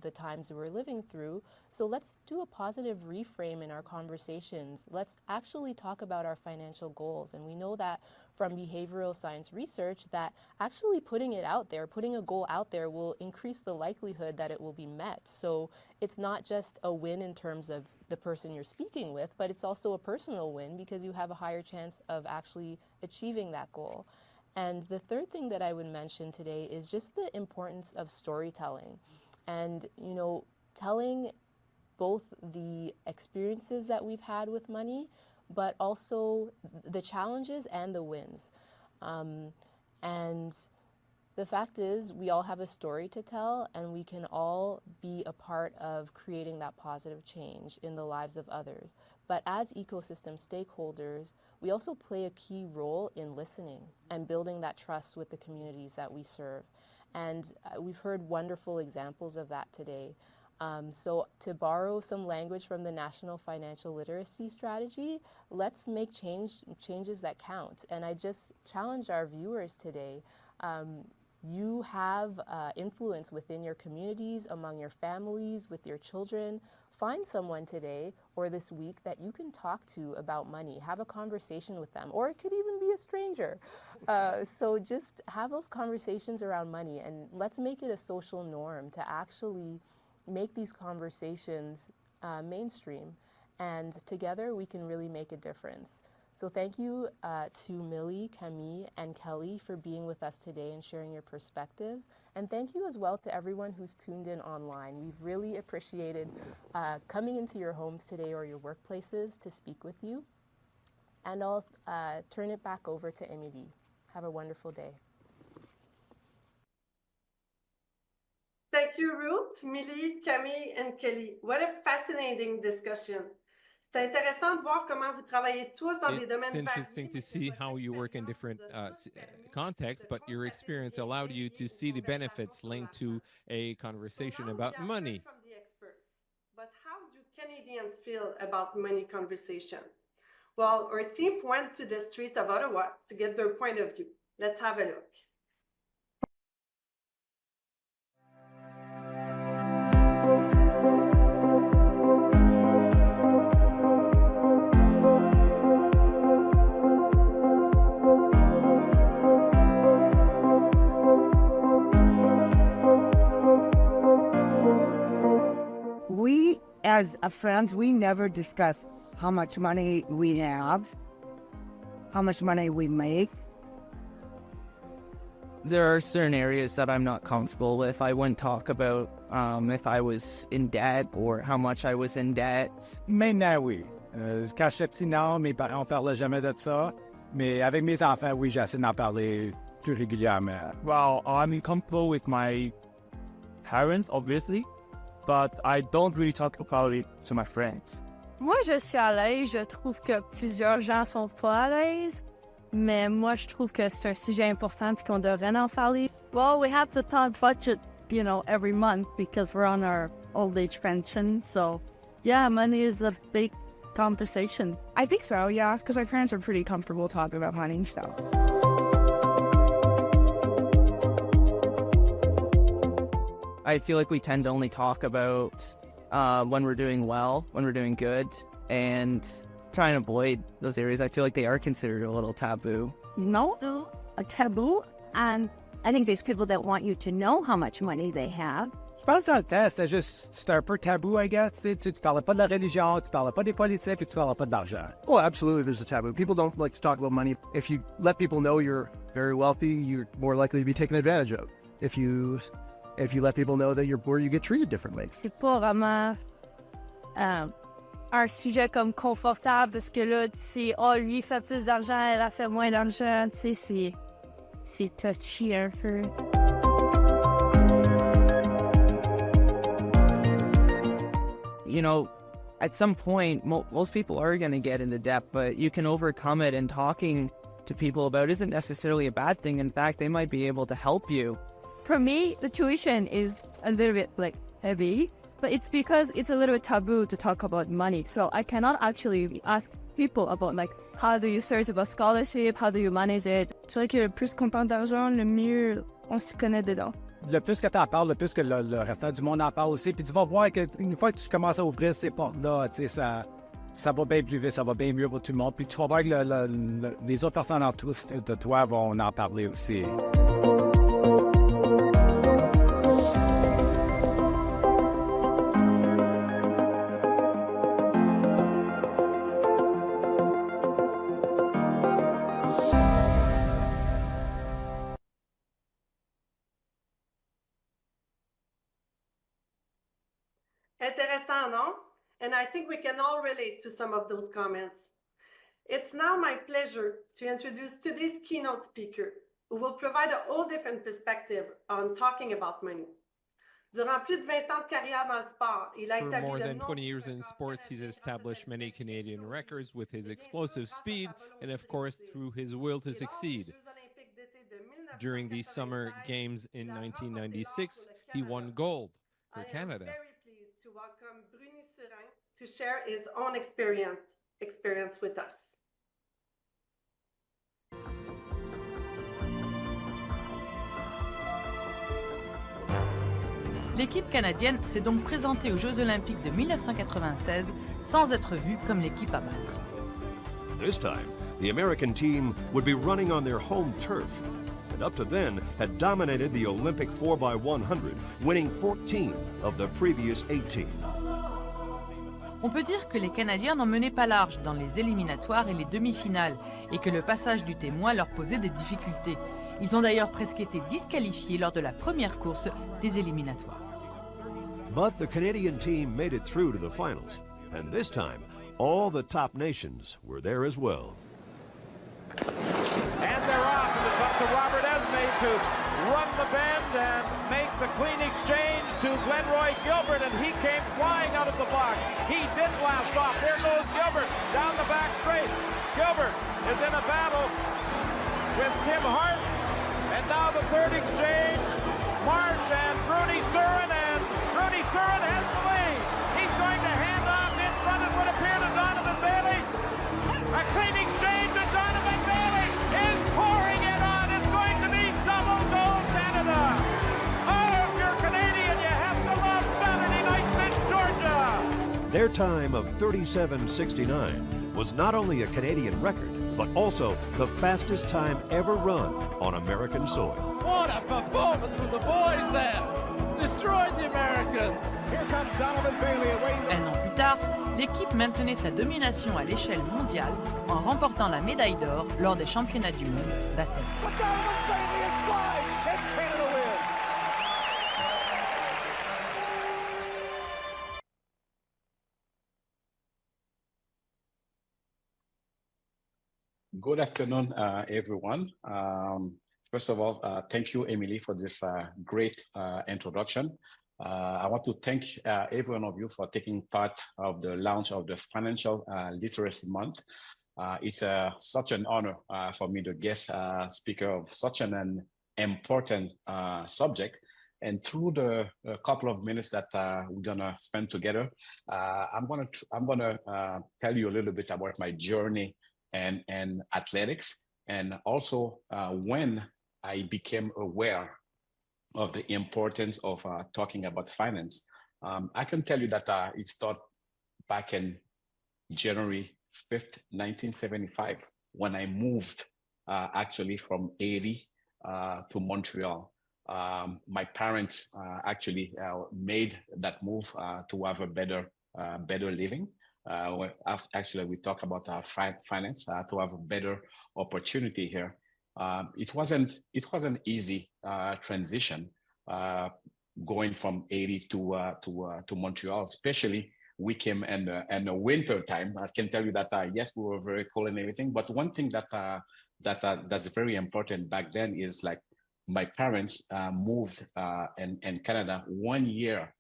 the times that we're living through. So let's do a positive reframe in our conversations. Let's actually talk about our financial goals. And we know that from behavioral science research that actually putting it out there, putting a goal out there will increase the likelihood that it will be met. So it's not just a win in terms of the person you're speaking with, but it's also a personal win because you have a higher chance of actually achieving that goal. And the third thing that I would mention today is just the importance of storytelling. And, you know, telling both the experiences that we've had with money, but also the challenges and the wins. And the fact is, we all have a story to tell, and we can all be a part of creating that positive change in the lives of others. But as ecosystem stakeholders, we also play a key role in listening and building that trust with the communities that we serve. And we've heard wonderful examples of that today. So to borrow some language from the National Financial Literacy Strategy, let's make changes that count. And I just challenge our viewers today. You have influence within your communities, among your families, with your children. Find someone today or this week that you can talk to about money. Have a conversation with them, or it could even be a stranger. So just have those conversations around money, and let's make it a social norm to actually make these conversations mainstream. And together we can really make a difference. So thank you to Millie, Camille, and Kelly for being with us today and sharing your perspectives. And thank you as well to everyone who's tuned in online. We've really appreciated coming into your homes today or your workplaces to speak with you. And I'll turn it back over to Emilie. Have a wonderful day. Thank you, Ruth, Millie, Camille, and Kelly. What a fascinating discussion. C'est intéressant de voir comment vous travaillez tous dans des domaines variés. It's interesting to see how you work in different contexts, but your experience allowed you to see the benefits linked to a conversation about money. From the experts. But how do Canadians feel about money conversation? Well, our team went to the street of Ottawa to get their point of view. Let's have a look. We, as friends, we never discuss how much money we have, how much money we make. There are certain areas that I'm not comfortable with. I wouldn't talk about if I was in debt or how much I was in debt. Maintenant, oui. Quand j'étais petit, non, mes parents ne parlaient jamais de ça. Mais avec mes enfants, oui, j'essaie d'en parler plus régulièrement. Well, I'm comfortable with my parents, obviously, but I don't really talk about it to my friends. Moi, je suis à l'aise. Je trouve que plusieurs gens sont pas à l'aise. Mais moi, je trouve que c'est un sujet important et qu'on devrait en parler. Well, we have to talk budget, you know, every month because we're on our old age pension. So, yeah, money is a big conversation. I think so, yeah, because my parents are pretty comfortable talking about money, so. I feel like we tend to only talk about when we're doing well, when we're doing good, and try and avoid those areas. I feel like they are considered a little taboo. No, a taboo. And I think there's people that want you to know how much money they have. Je pense que dans le temps, c'était un peu tabou, I guess. Tu parlais pas de la religion, tu parlais pas des politiques, puis tu parlais pas de l'argent. Well, absolutely, there's a taboo. People don't like to talk about money. If you let people know you're very wealthy, you're more likely to be taken advantage of. If you let people know that you're poor, you get treated differently. C'est pas vraiment un sujet comme confortable parce que là, c'est oh, lui fait plus d'argent, elle a fait moins d'argent, tu sais, c'est touchy un peu. You know, at some point, most people are going to get into debt, but you can overcome it, and talking to people about it isn't necessarily a bad thing. In fact, they might be able to help you. For me, the tuition is a little bit like heavy, but it's because it's a little bit taboo to talk about money. So I cannot actually ask people about like, how do you search about scholarship? How do you manage it? C'est vrai que le plus qu'on parle d'argent, le mieux on s'y connaît dedans. Le plus que tu en parles, le plus que le restant du monde en parle aussi. Puis tu vas voir qu'une fois que tu commences à ouvrir ces portes-là, tu sais, ça va bien plus vite, ça va bien mieux pour tout le monde. Puis tu vas voir que les autres personnes en dessous de toi vont en parler aussi. Intéressant, non? And I think we can all relate to some of those comments. It's now my pleasure to introduce today's keynote speaker, who will provide a whole different perspective on talking about money. Durant plus de 20 ans de carrière dans le sport, il a For établi more de than nombreux 20 years in sports, he's established many Canadian records with his explosive speed and, of course, through his will to succeed. During the Summer Games in 1996, he won gold for Canada. I am very pleased to welcome Bruni Surin to share his own experience with us. L'équipe canadienne s'est donc présentée aux Jeux Olympiques de 1996 sans être vue comme l'équipe à battre. This time, the American team would be running on their home turf, and up to then had dominated the Olympic 4x100, winning 14 of the previous 18. On peut dire que les Canadiens n'en menaient pas large dans les éliminatoires et les demi-finales, et que le passage du témoin leur posait des difficultés. Ils ont d'ailleurs presque été disqualifiés lors de la première course des éliminatoires. But the Canadian team made it through to the finals, and this time, all the top nations were there as well. And they're off, and it's up to Robert Esme to run the bend and make the clean exchange to Glenroy Gilbert, and he came flying out of the box. He did blast off. There goes Gilbert down the back straight. Gilbert is in a battle with Tim Hart, and now the third exchange, Marsh and Bruni Surin, and Bruni Surin has the lead. He's going to hand off in front, it would appear, to Donovan Bailey. A clean exchange, and Donovan Bailey is pouring it on. It's going to be double gold Canada. Oh, if you're Canadian, you have to love Saturday nights in Georgia. Their time of 37:69 was not only a Canadian record, but also the fastest time ever run on American soil. What a performance from the boys there. Destroyed the Americans. Here comes Donovan Bailey away. Un an plus tard, l'équipe maintenait sa domination à l'échelle mondiale en remportant la médaille d'or lors des championnats du monde d'Athènes. Donovan Bailey is flying, and Canada wins. Good afternoon, everyone. First of all, thank you, Emily, for this great introduction. I want to thank every one of you for taking part of the launch of the Financial Literacy Month. It's such an honor for me to guest speaker of such an important subject. And through the couple of minutes that we're gonna spend together, I'm gonna tell you a little bit about my journey and athletics, and also when I became aware of the importance of talking about finance. I can tell you that it started back in January 5th, 1975, when I moved actually from Haiti to Montreal. My parents actually made that move to have a better living. Actually, we talk about finance to have a better opportunity here. It wasn't easy transition going from Haiti to Montreal, especially we came in the winter time. I can tell you that yes, we were very cold and everything. But one thing that's very important back then is like my parents moved in Canada 1 year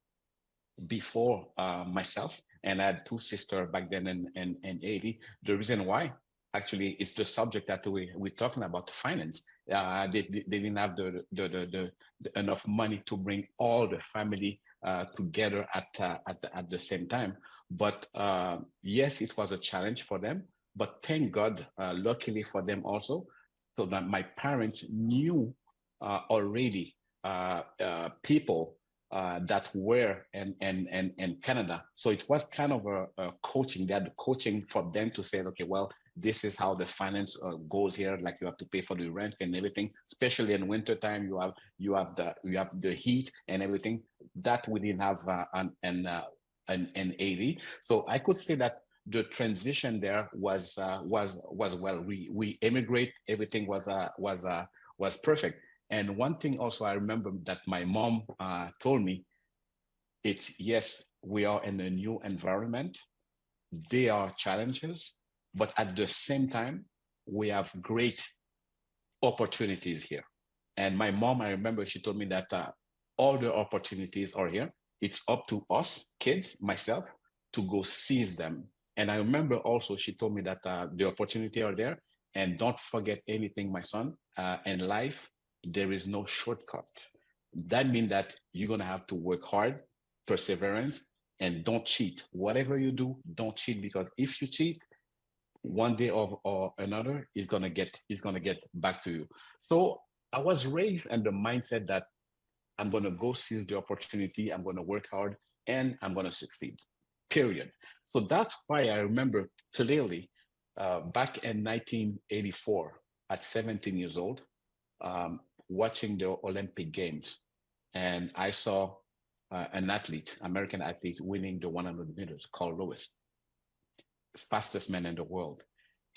before myself, and I had two sisters back then in 80. The reason why actually is the subject that we're talking about, finance. They didn't have the enough money to bring all the family together at the same time. But yes, it was a challenge for them, but thank God, luckily for them also, so that my parents knew already people that were in Canada. So it was kind of a coaching. They had the coaching for them to say, okay, well, this is how the finance goes here. Like you have to pay for the rent and everything. Especially in wintertime, you have the heat and everything that we didn't have in 80. So I could say that the transition there was well. We immigrate. Everything was perfect. And one thing also I remember that my mom told me, it's yes, we are in a new environment. There are challenges, but at the same time, we have great opportunities here. And my mom, I remember she told me that all the opportunities are here. It's up to us, kids, myself, to go seize them. And I remember also she told me that the opportunity are there. And don't forget anything, my son, in life, there is no shortcut. That means that you're going to have to work hard, perseverance, and don't cheat. Whatever you do, don't cheat, because if you cheat, one day or another is going to get back to you. So I was raised in the mindset that I'm going to go seize the opportunity, I'm going to work hard, and I'm going to succeed, period. So that's why I remember clearly back in 1984, at 17 years old, watching the Olympic Games, and I saw an athlete, American athlete, winning the 100 meters, Carl Lewis, fastest man in the world.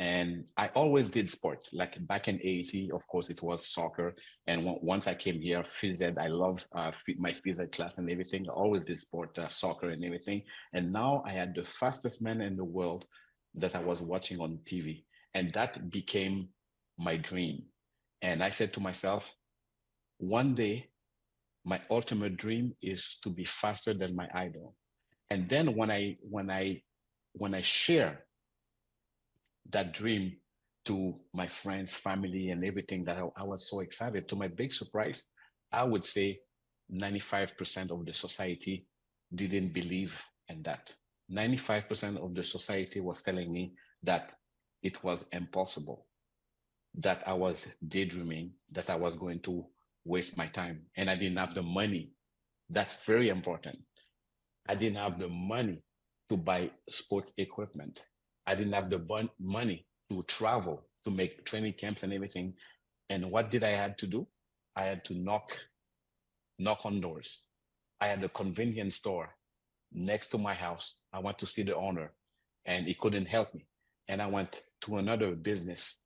And I always did sport. Like back in 80, of course, it was soccer. And once I came here, phys ed, I love my phys ed class and everything. I always did sport, soccer and everything. And now I had the fastest man in the world that I was watching on TV. And that became my dream. And I said to myself, one day, my ultimate dream is to be faster than my idol. And then when I share that dream to my friends, family, and everything, that I was so excited, to my big surprise, I would say 95% of the society didn't believe in that. 95% of the society was telling me that it was impossible, that I was daydreaming, that I was going to waste my time, and I didn't have the money. That's very important. I didn't have the money to buy sports equipment. I didn't have the money to travel, to make training camps and everything. And what did I have to do? I had to knock on doors. I had a convenience store next to my house. I went to see the owner, and he couldn't help me. And I went to another business,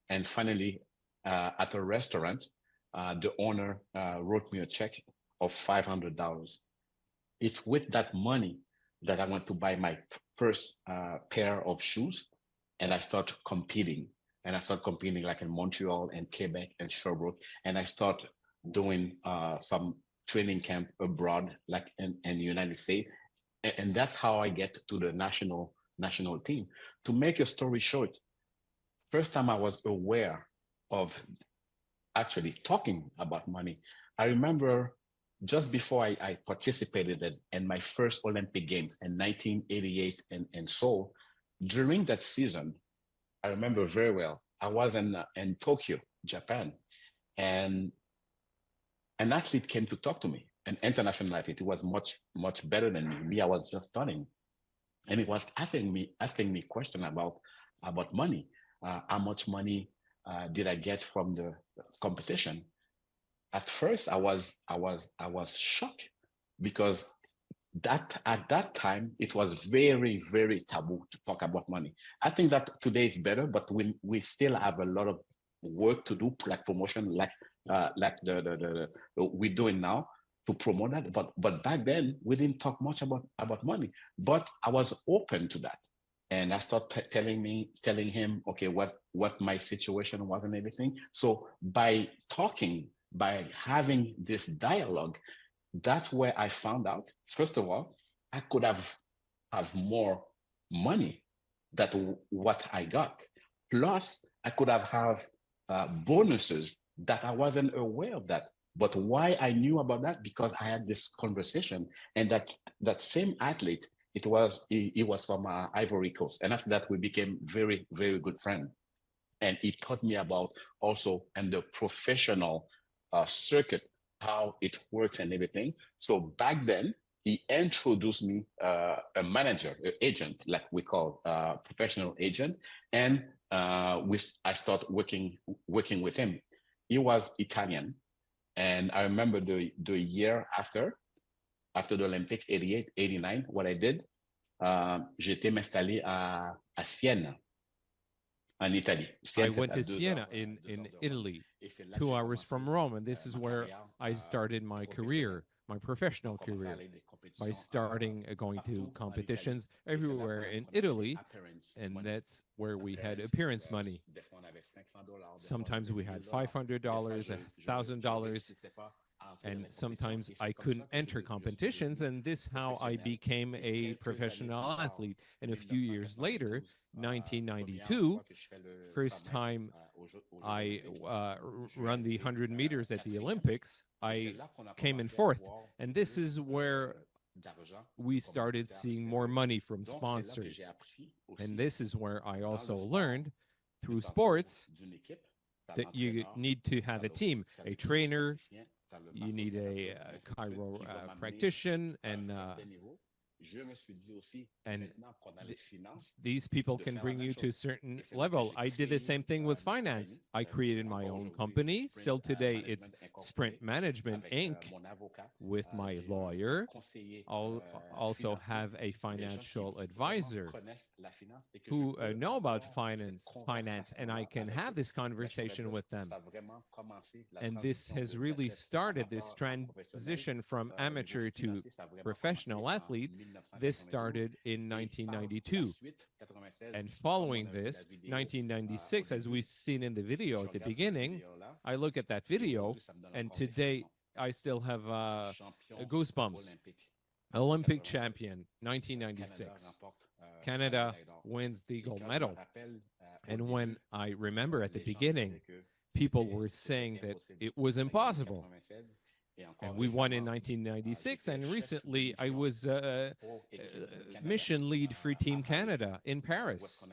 and finally, at a restaurant, the owner wrote me a check of $500. It's with that money that I went to buy my first pair of shoes, and I started competing. And I started competing like in Montreal and Quebec and Sherbrooke, and I started doing some training camp abroad, like in the United States. And that's how I get to the national team. To make a story short, first time I was aware of actually talking about money, I remember just before I participated in my first Olympic Games in 1988 in Seoul. During that season, I remember very well, I was in Tokyo, Japan, and an athlete came to talk to me, an international athlete who was much better than me. Me, I was just starting. And he was asking me question about money. How much money did I get from the competition? At first, I was shocked, because at that time it was very, very taboo to talk about money. I think that today it's better, but we still have a lot of work to do, like promotion, like we're doing now. to promote that. But back then we didn't talk much about money. But I was open to that, and I started telling him, okay, what my situation was and everything. So by talking, by having this dialogue, that's where I found out. First of all, I could have more money than what I got. Plus, I could have bonuses that I wasn't aware of that. But why I knew about that? Because I had this conversation, and that same athlete, he was from Ivory Coast, and after that we became very, very good friends. And he taught me about also and the professional circuit, how it works and everything. So back then, he introduced me a manager, an agent, like we call professional agent, and I started working with him. He was Italian, and I remember the year after the Olympic 88, 89, what I did, j'ai été m'installer à Sienne, en Italie. I went to Siena in Italy, 2 hours from Rome, and this is where I started my career, my professional career, by starting going to competitions everywhere in Italy, and that's where we had appearance money. Sometimes we had $500, $1,000, and sometimes I couldn't enter competitions, and this how I became a professional athlete. And a few years later, 1992, first time I run the 100 meters at the Olympics, I came in fourth, and this is where we started seeing more money from sponsors. And this is where I also learned through sports that you need to have a team, a trainer, you need a chiropractician, and these people can bring you to a certain level. I did the same thing with finance. I created my own company. Still today, it's Sprint Management Inc. with my lawyer. I'll also have a financial advisor who know about finance, and I can have this conversation with them. And this has really started this transition from amateur to professional athlete. This started in 1992. And following this, 1996, as we've seen in the video at the beginning, I look at that video, and today I still have goosebumps. Olympic champion, 1996. Canada wins the gold medal. And when I remember at the beginning, people were saying that it was impossible. And we won in 1996, and recently I was mission lead for Team Canada in Paris,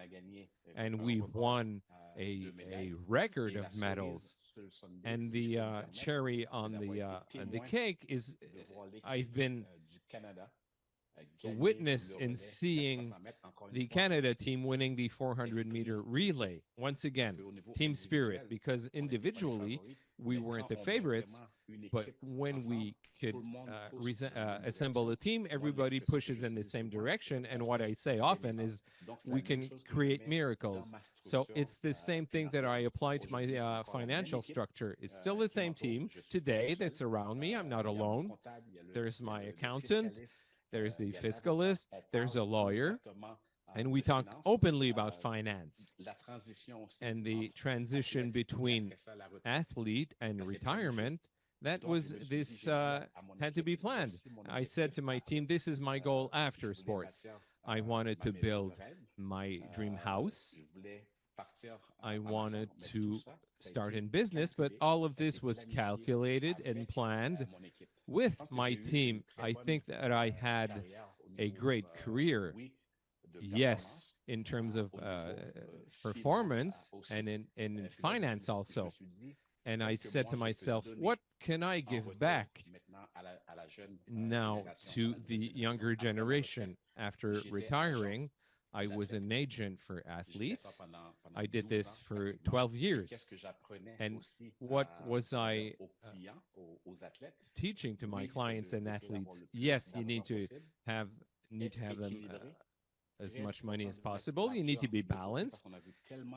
and we won a record of medals. And the cherry on the cake is I've been a witness in seeing the Canada team winning the 400-meter relay. Once again, team spirit, because individually we weren't the favorites, but when we could assemble a team, everybody pushes in the same direction. And what I say often is we can create miracles. So it's the same thing that I apply to my financial structure. It's still the same team today that's around me. I'm not alone. There's my accountant, there's the fiscalist, there's a lawyer, and we talk openly about finance. And the transition between athlete and retirement, that was this had to be planned. I said to my team, this is my goal after sports. I wanted to build my dream house. I wanted to start in business, but all of this was calculated and planned with my team. I think that I had a great career. Yes, in terms of performance and in finance also. And I said to myself, what can I give back now to the younger generation? After retiring, I was an agent for athletes. I did this for 12 years. And what was I teaching to my clients and athletes? Yes, you need to have them as much money as possible. You need to be balanced.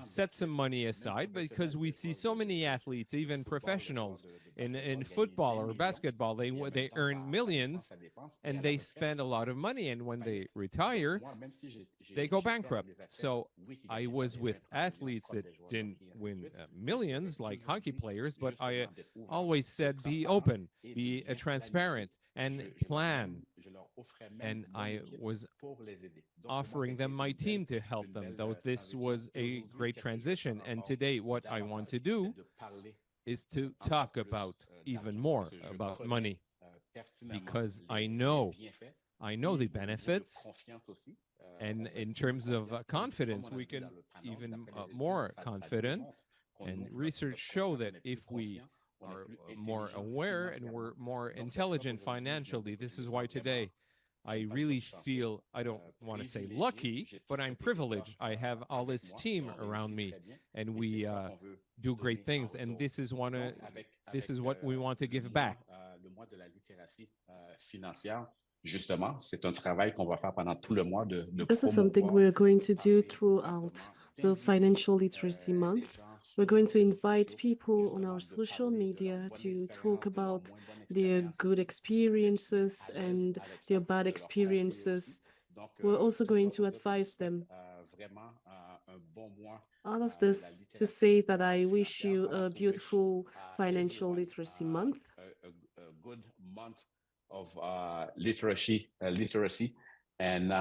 Set some money aside, because we see so many athletes, even professionals in football or basketball, they earn millions and they spend a lot of money, and when they retire, they go bankrupt. So I was with athletes that didn't win millions, like hockey players, but I always said, be open, be transparent, and plan. And I was offering them my team to help them, though this was a great transition. And today, what I want to do is to talk about even more about money, because I know the benefits. And in terms of confidence, we can even more confident. And research show that if we are more aware and we're more intelligent financially, this is why today I really feel, I don't want to say lucky, but I'm privileged. I have all this team around me, and we do great things. And this is what we want to give back. This is something we're going to do throughout the Financial Literacy Month. We're going to invite people on our social media to talk about their good experiences and their bad experiences. We're also going to advise them. All of this to say that I wish you a beautiful Financial Literacy Month. A good month of literacy, and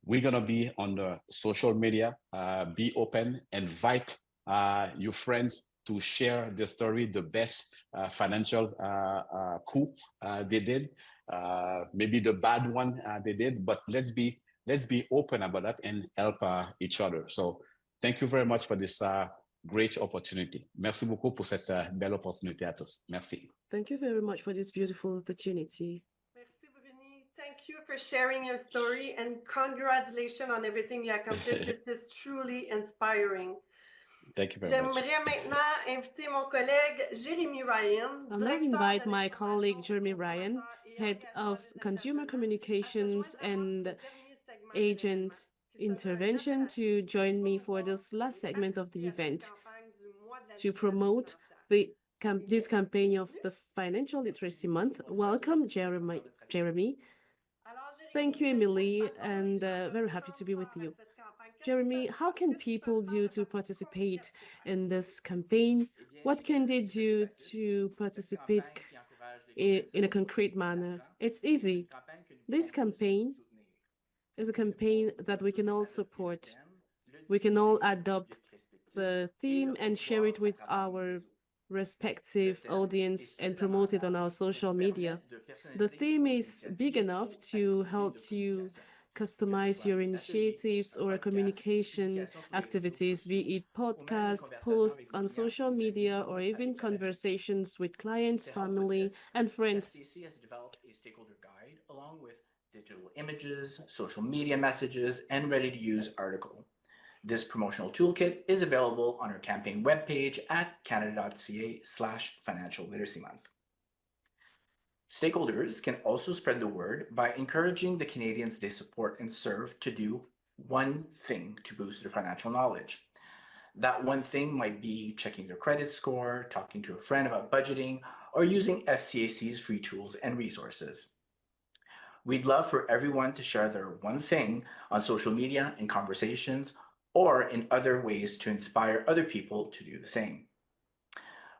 we're gonna be on the social media. Be open, invite your friends to share the story, the best financial coup they did, maybe the bad one they did, but let's be open about that and help each other. So thank you very much for this great opportunity. Merci beaucoup pour cette belle opportunité à tous. Merci. Thank you very much for this beautiful opportunity. Merci, Bruni. Thank you for sharing your story, and congratulations on everything you accomplished. This is truly inspiring. Thank you very much. J'aimerais maintenant inviter mon collègue Jeremy Ryan. I'll now invite my colleague Jeremy Ryan, Head of Consumer Communications and Agent Intervention, to join me for this last segment of the event to promote this campaign of the Financial Literacy Month. Welcome, Jeremy. Thank you, Emily, and very happy to be with you. Jeremy, how can people do to participate in this campaign? What can they do to participate in a concrete manner? It's easy. This campaign is a campaign that we can all support. We can all adopt the theme and share it with our respective audience and promote it on our social media. The theme is big enough to help you customize your initiatives or communication activities, be it podcast, posts on social media, or even conversations with clients, family, and friends. FCC has developed a stakeholder guide along with digital images, social media messages, and ready-to-use article. This promotional toolkit is available on our campaign webpage at canada.ca/financial literacy month. Stakeholders can also spread the word by encouraging the Canadians they support and serve to do one thing to boost their financial knowledge. That one thing might be checking their credit score, talking to a friend about budgeting, or using FCAC's free tools and resources. We'd love for everyone to share their one thing on social media and conversations, or in other ways to inspire other people to do the same.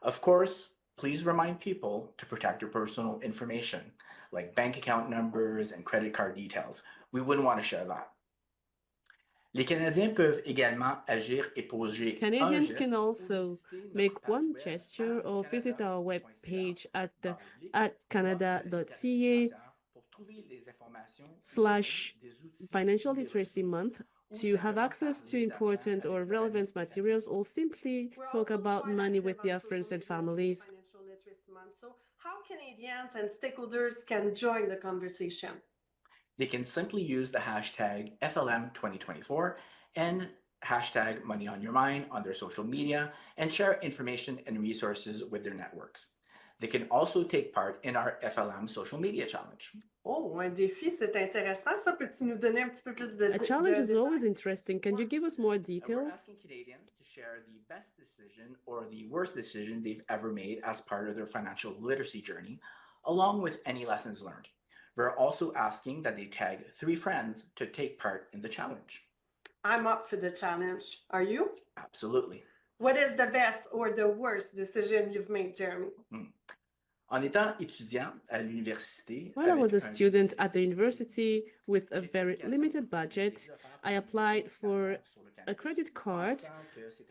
Of course, please remind people to protect your personal information, like bank account numbers and credit card details. We wouldn't want to share that. Les Canadiens peuvent également agir et poser Canadians can also make one gesture or visit our webpage at canada.ca/financial literacy month to have access to important or relevant materials, or simply talk about money with their friends and families. Financial Literacy Month. So how Canadians and stakeholders can join the conversation? They can simply use the hashtag FLM2024 and hashtag Money on Your Mind on their social media and share information and resources with their networks. They can also take part in our FLM social media challenge. Oh, un défi, c'est intéressant. Ça, peux-tu nous donner un petit peu plus de A challenge is détails? always interesting. Can you give us more We're details? asking Canadians to share the best decision or the worst decision they've ever made as part of their financial literacy journey, along with any lessons learned. We're also asking that they tag 3 friends to take part in the challenge. I'm up for the challenge. Are you? Absolutely. What is the best or the worst decision you've made, Jeremy? En étant étudiant à l'université, While I was a student at the university with a very limited budget, I applied for a credit card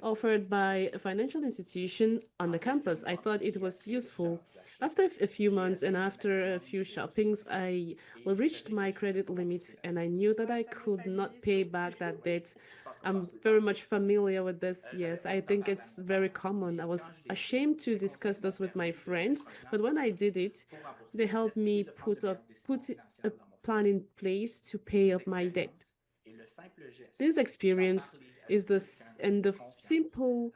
offered by a financial institution on the campus. I thought it was useful. After a few months and after a few shoppings, I reached my credit limit and I knew that I could not pay back that debt. I'm very much familiar with this. Yes, I think it's very common. I was ashamed to discuss this with my friends, but when I did it, they helped me put a plan in place to pay up my debt. This experience is the simple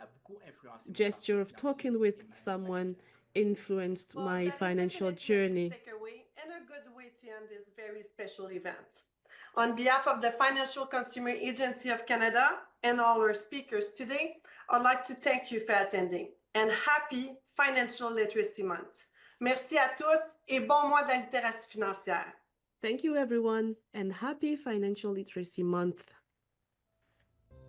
gesture of talking with someone influenced my financial journey. And a good way to end this very special event. On behalf of the Financial Consumer Agency of Canada and all our speakers today, I'd like to thank you for attending and happy Financial Literacy Month. Merci à tous et bon mois de la littératie financière. Thank you, everyone, and happy Financial Literacy Month.